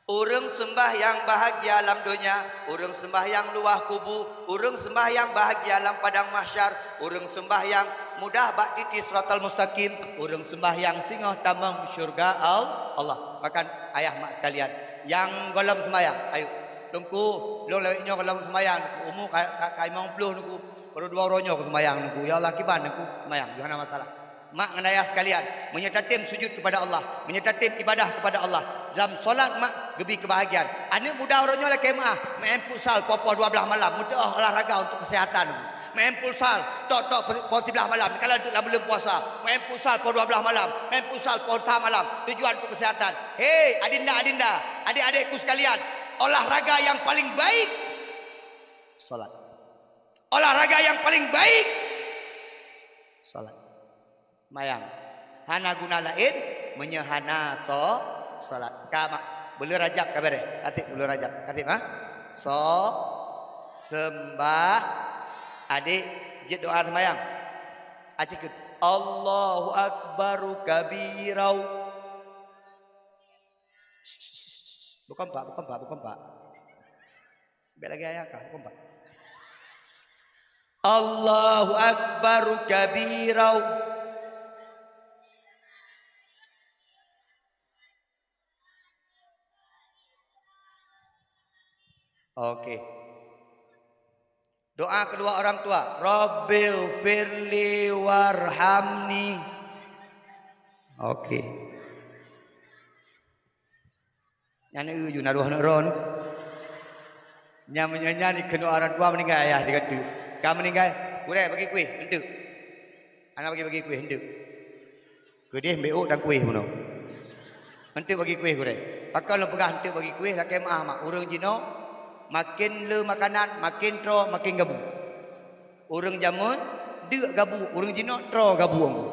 Urang sembahyang bahagia alam dunia, urang sembahyang luah kubu, urang sembahyang bahagia alam padang mahsyar, urang sembahyang mudah bak titi siratal mustaqim, urang sembahyang singoh tamang syurga Allah. Makan ayah mak sekalian yang golong sembahyang, ayo tungku long leweknya golong sembahyang, umur kai 50 niku baru 2 ronyo ke sembahyang niku. Ya Allah kiban niku sembahyang, jangan masalah. Mak dan ayah sekalian menyertakan sujud kepada Allah, menyertakan ibadah kepada Allah. Dalam solat mak gebi kebahagiaan. Anak muda orangnya lah kemah, main futsal popo 12 malam, mudah olahraga untuk kesehatan. Main futsal tok po 13 malam kalau dah belum puasa, main futsal po 12 malam, main futsal po 3 malam, tujuan untuk kesehatan. Hei adinda, adik-adikku sekalian, olahraga yang paling baik salat. Olahraga yang paling baik salat. Mayang hana guna lain menyehana salat. Ka mak beli rajab kabare. Katip beli rajab. Katip ha? Sembah adik jid doa sembahyang. Acikut Allahu akbaru kabirau. Bukan pak. Biar lagi ayat kah? Bukan pak. Allahu akbaru kabirau. Okey. Doa kedua orang tua, Rabbil firli warhamni. Okey. Nyana ju naruh ron. Nya menyanyi kedua orang tua meninggal ayah dikata. Kamu meninggal, kurang bagi kuih, hendak. Anak bagi kuih, hendak. Kedih beuk dan kuih mono. Hendak bagi kuih kurang. Pakal lo pegah hendak bagi kuih lah kemah mak urang jino. Makin le makanan, makin tro, makin gabu. Orang zaman dia gabu, orang jino tro gabu angku.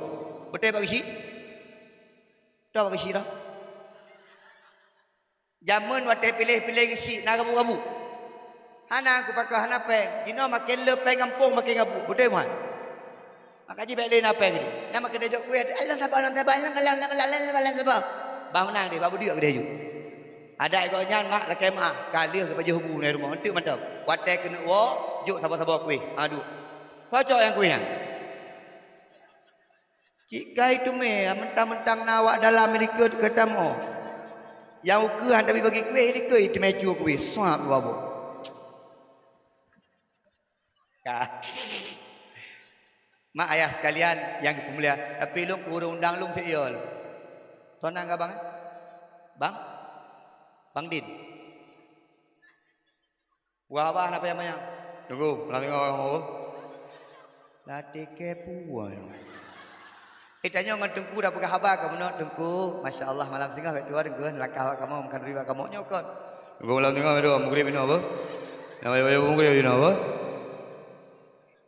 Betul bagi si? Tro bagi si dah. Zaman waktu pilih-pilih si nak gabu-gabu. Hana aku pakai hana peng. Jino makin le peng kampung makin gabu. Betul kan? Maka ji balik na peng ni. Yang makin dejok kuih. Allah sabar. Bang menang dia, babu dia ke dia juga. Ada ikutnya mak laki mak kali ke baju hubu ni rumah untuk mantap. Watai kena wo, juk sabar-sabar kuih. Aduh. Kocok yang kuih yang. Jika itu mentang-mentang nawak dalam Amerika ketamu. Yang ukehan tapi bagi kuih Amerika itu mecu kuih. Suap dua bu. Mak ayah sekalian yang dimulia, tapi lu kurung undang lu si iya lu. Tuan enggak bang? Bang? Bang Din. Wah apa apa namanya? Tunggu, nanti ngomong. Lati kepuan. Itanya ngedengku dah pegang habar kamu nak dengku. Masya Allah malam singgah betul dengku. Langkah kamu makan riba kamu nyokot. Tunggu malam singgah betul. Mungkin bina apa? Nama mungkin bina apa?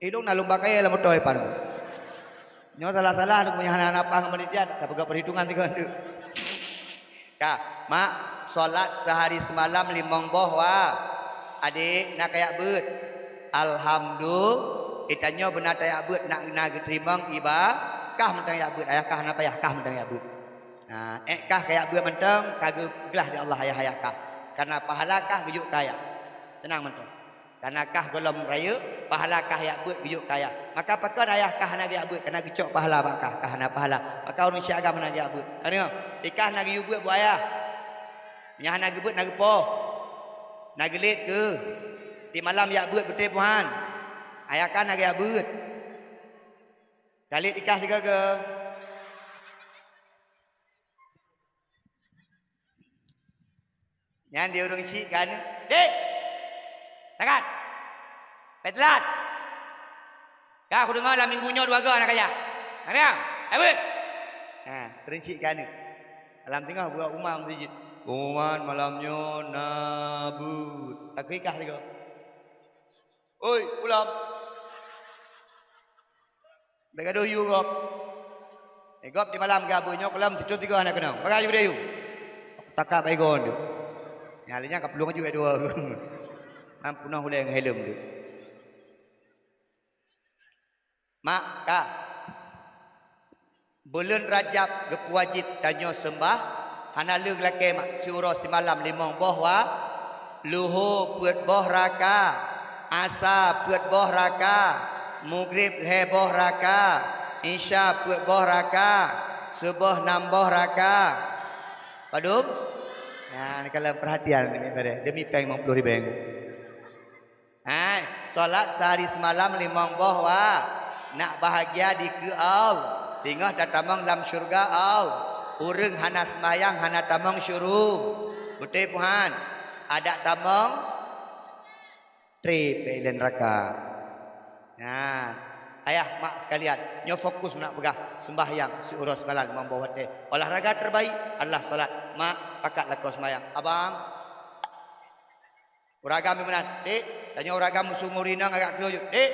Ilung nalung pakai lah motor depan. Nyo salah-salah nak punya anak-anak pang menitian. Dah pegang perhitungan tiga tu. Ya, mak solat sehari semalam limong boh wah. Adik nak kayak bet. Alhamdulillah. Itanya benar kayak bet nak terima iba. Kah mentang ya bet. Ayah kah napa ya kah mentang ya bet. Nah, kah kayak bet mentang kagak gelah di Allah ayah kah. Karena pahala kah gejuk kaya. Tenang mentang. Karena kah golong raya, pahala kah ya bet gejuk kaya. Maka pakon ayah kah nak ya bet kena gecok pahala bakah kah nak pahala. Maka orang Syiah agama nak ya bet. Tengok. Ikah nak gejuk bet buat ayah. Nyah nak gebet nak gepo. Nak gelit ke? Di malam ya bet betul puan. Ayah kan nak ya bet. Kali ikah tiga ke? Yang dia orang isi kan? Dek, tangan, petelat. Kau aku dengar lah minggunya dua ga nak kaya. Namanya, abut. Nah, terinsik kan? Alam tengah buat umam masjid. Umuman malamnya nabut. Aku ikah tiga. Oi, pulang. Mereka do you gop. Gop di malam gabunya kolam tidur tiga anak kena. Pakai juga you. Takak baik gon tu. Nyalinya kapulung juga dua. Mampu nak hulai dengan helm tu. Mak kah. Bulan Rajab gepuwajib tanya sembah. Hana leung laki mak surah semalam limong boh wa. Luhu puat boh raka. Asa puat boh raka. Maghrib heboh raka. Isya puat boh raka. Subuh nambah raka. Padum? Nah, kalau perhatian ini tadi demi peng 50 ribu. Hai, solat sehari semalam limong boh wa. Nak bahagia di keau. Tinggal datamang dalam syurga au. Urang hana semayang hana tamang syurung. Betul puhan. Ada tamang trip pelen neraka. Nah, ayah mak sekalian, nyo fokus nak pegah sembahyang si urus malam membawa deh. Olahraga terbaik adalah solat. Mak pakat lakau sembahyang. Abang, uragam mana? Dek, tanya uragam musuh ngurinang agak keluar. Dek,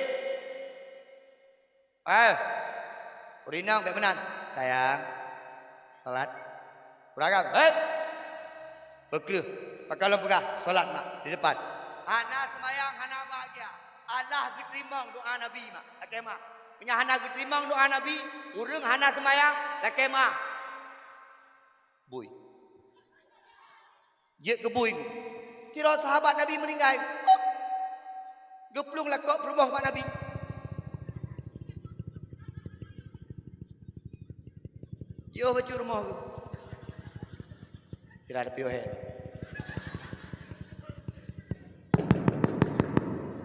urinang bagaimana? Sayang, solat. Uragam, berkeluh. Pakai lo pegah solat mak di depan. Hana sembahyang, hana bahagia. Allah keterimang doa Nabi mak. Lakai mak. Punya hana keterimang doa Nabi. Urang hana semayang. Lakai mak. Bui. Dia ke bui. Kira sahabat Nabi meninggal. Geplung lakok perumah mak Nabi. Dia baca rumah ke. Tidak ada piohe.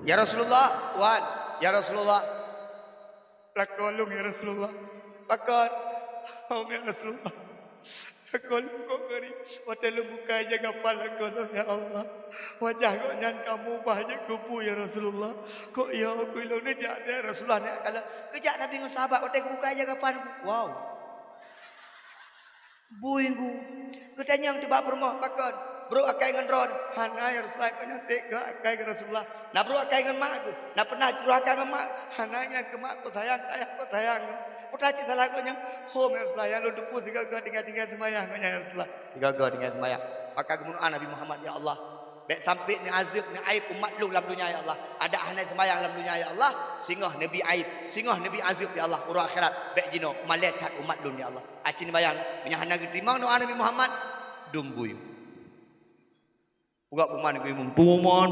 Ya Rasulullah, wan, ya Rasulullah. Lakolong ya Rasulullah. Pakar, ya Rasulullah. Lakolong kok ngeri. Wajah buka aja kapal lakolong ya Allah. Wajah kok nyan kamu bahaya kupu ya Rasulullah. Kok ya aku ilang ni jahat ya Rasulullah. Kalau kejak Nabi dengan sahabat, wajah buka aja kapal. Wow. Buingku. Ketanya yang tiba permah pakar. Bro akai dengan ron, hana ya Rasulullah kau nyantik ke akai ke Rasulullah. Nak bro akai dengan mak aku, nak pernah bro akai dengan mak, hananya ke mak aku sayang, ayah aku sayang. Putra cita salah kau nyang, home ya Rasulullah yang lu dupu tiga kau tinggal semayang kau ya Rasulullah, tiga kau tinggal semayang. Maka kemudian Nabi Muhammad ya Allah, baik sampai ni azab ni aib umat lu dalam dunia ya Allah, ada hanai semayang dalam dunia ya Allah, singgah Nabi aib, singgah Nabi azab ya Allah, urang akhirat, baik jino malaikat umat lu ya Allah. Acin bayang, punya hanai ketimang doa Nabi Muhammad, dumbuyu. Buka peman ke imam. Peman.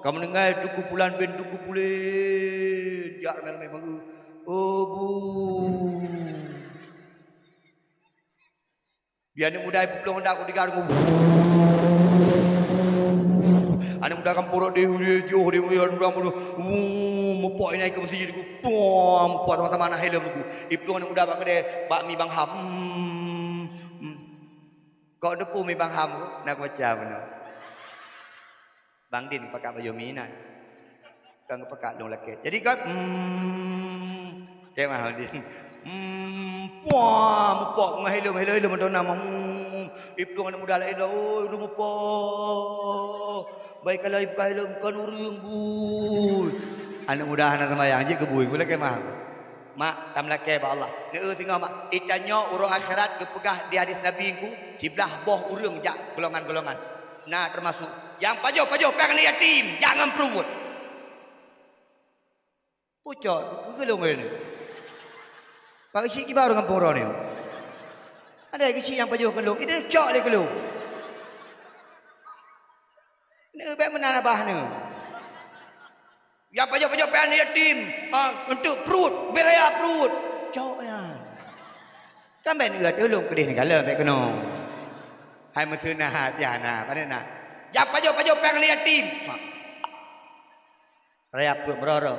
Kamu dengar tu kumpulan ben tu kumpulan. Ya memang. Oh bu. Biar ni mudah pelong hendak aku digarung. Anak muda kampung dia jauh dia orang muda. Mopok naik ke masjid aku. Mopok teman-teman anak helm aku. Ibnu anak muda bak kedai bakmi Bang Ham. Kau depu mi Bang Ham nak baca benar. Bang Din pakai baju minat. Kang pakai long laki. Jadi kan kayak mana Din? Mopok helm ada nama. Ibnu anak muda lain lah. Oh, mopok. Baik kalau ibu helm kan urang bu. Anak muda anak sembahyang je ke bui pula ke mah. Mak tam laki ba Allah. Dia tengok mak itanya urang akhirat kepegah di hadis Nabi ku ciblah boh urang jak golongan-golongan. Nah termasuk yang pajo-pajo pengen yatim, jangan perut. Pucot gelong ni. Pak isi baru kampung orang ni. Ada kecil yang pajo gelong, ini cok le gelong. Ni baik mana bah ni. Yang pajak-pajak pengen yatim untuk perut, beraya perut. Jauh ya. Kan ben uat ulung pedih ni kala mek kena. Hai metuna hatiana panena. Yang pajak-pajak pengen yatim. Raya perut meroro.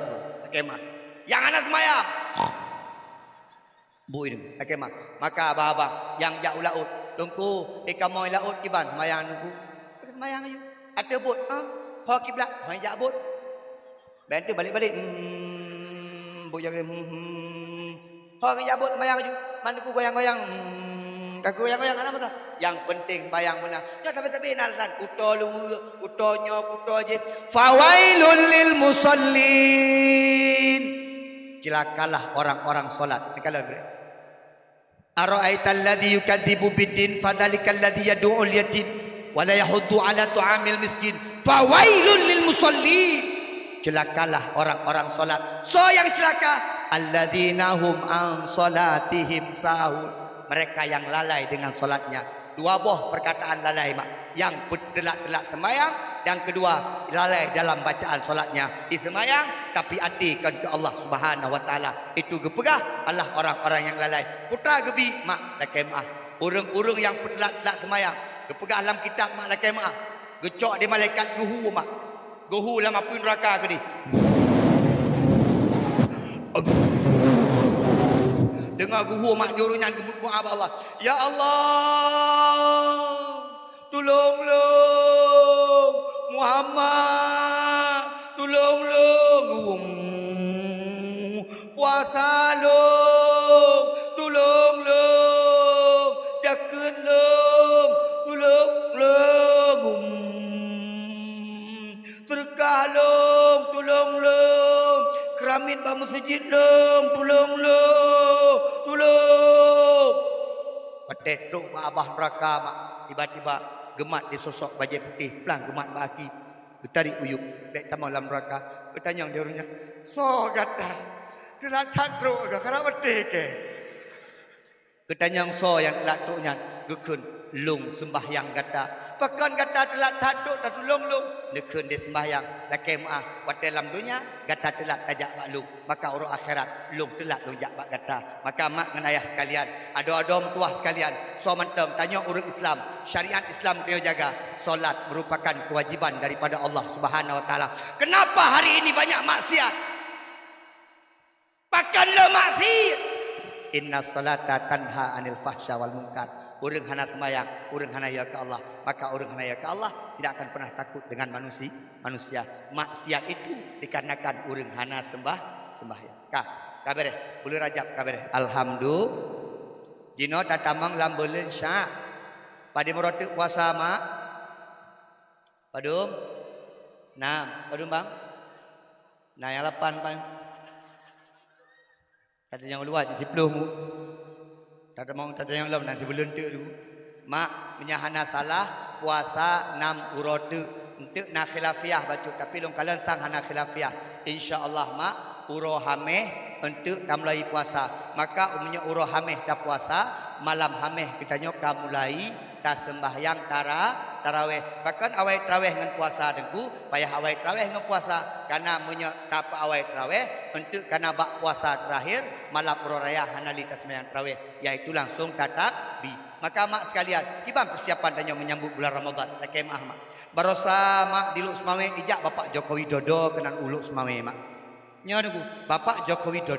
Kemah. Yang anak semayang. Bu ini, kemah. Maka abang-abang yang jak ulaut, tungku ikamoy laut kiban semayang nungku. Semayang ayo. Ada bot, ho kiblat, ho jak bot. Bantu balik-balik. Bujang dia. Orang jabut bayang je. Mana ku goyang-goyang. Kaku goyang-goyang apa tak? Yang penting bayang benar. Jangan sampai-sampai alasan. Kuto luar, kutonyo, kuto je. Fawailul lil musallin. Celakalah orang-orang solat. Ini kalau bre. Ara'aital ladzi yukadzibu biddin fadzalikal ladzi yad'ul yatim wa la yahuddu ala tu'amil miskin. Fawailul lil musallin. Celakalah orang-orang solat. So yang celaka alladzina hum an salatihim sahun. Mereka yang lalai dengan solatnya. Dua buah perkataan lalai mak. Yang bertelak-telak sembahyang dan kedua lalai dalam bacaan solatnya. Di sembahyang tapi hatikan ke Allah Subhanahu wa taala. Itu gepegah Allah orang-orang yang lalai. Putra gebi mak lakai maaf. Urang-urang yang bertelak-telak sembahyang. Gepegah dalam kitab mak lakai maaf. Gecok di malaikat guhu mak. Gohu lama pun neraka ke ni. Dengar gohu mak diurunyan gebut maaf Allah. Ya Allah. Tolonglah Muhammad. Tolonglah. Puasa long. Tolonglah. Jagalah. Tolonglah. Sedekah long, tolong long. Keramit bangun masjid long, tolong long, tolong. Petetruk abah neraka mak. Tiba-tiba gemat di sosok baju putih, pelang gemat baki. Tarik uyup, dek tamu dalam neraka. Bertanya dia orangnya, so kata, telah tatruk ke, kerana betul ke? Bertanya so yang telah tuknya, gekun. Lung sembahyang kata pakan kata telat tatuk tak tulung lung nekun dia sembahyang lakai maaf wat dalam dunia kata telat tajak bak lung maka urang akhirat lung telat lung jak bak kata maka mak dengan ayah sekalian ada-ada tuah sekalian so mentem tanya urang Islam syariat Islam kena jaga solat merupakan kewajiban daripada Allah Subhanahu wa taala. Kenapa hari ini banyak maksiat? Pakanlah maksiat. Inna salata tanha anil fahsya wal munkar. Orang hana semayang, orang hana ya ke Allah. Maka orang hana ya ke Allah tidak akan pernah takut dengan manusia. Maksiat itu dikarenakan orang hana sembahyang. Kah, kabar bulu Rajab kabar. Alhamdulillah. Jino tatamang lam bulan Syak. Pada meroti puasa mak. Padum. Nah, padum bang. Nah yang 8 bang. Kata yang luar di 10 mu. Tak mau tak yang lain nanti berlentuk dulu. Mak menyahana salah puasa 6 urode untuk nak khilafiah baca tapi long kalian sang hana khilafiah. Insya-Allah mak uro hameh untuk tak mulai puasa. Maka umumnya uro hameh tak puasa, malam hameh kita nyoka mulai tak sembahyang tarawih. Bahkan awai tarawih dengan puasa dengku, payah awai tarawih dengan puasa karena tak awai tarawih untuk karena bak puasa terakhir malam raya hanalita sembahyang tarawih, yaitu langsung tatap bi. Maka mak sekalian, kiban persiapan tanya menyambut bulan Ramadan. Tak kemah mak. Barosa mak diluk semawe ijak Bapak Joko Widodo kenan uluk semawe mak. Nya dengku, Bapak Joko Widodo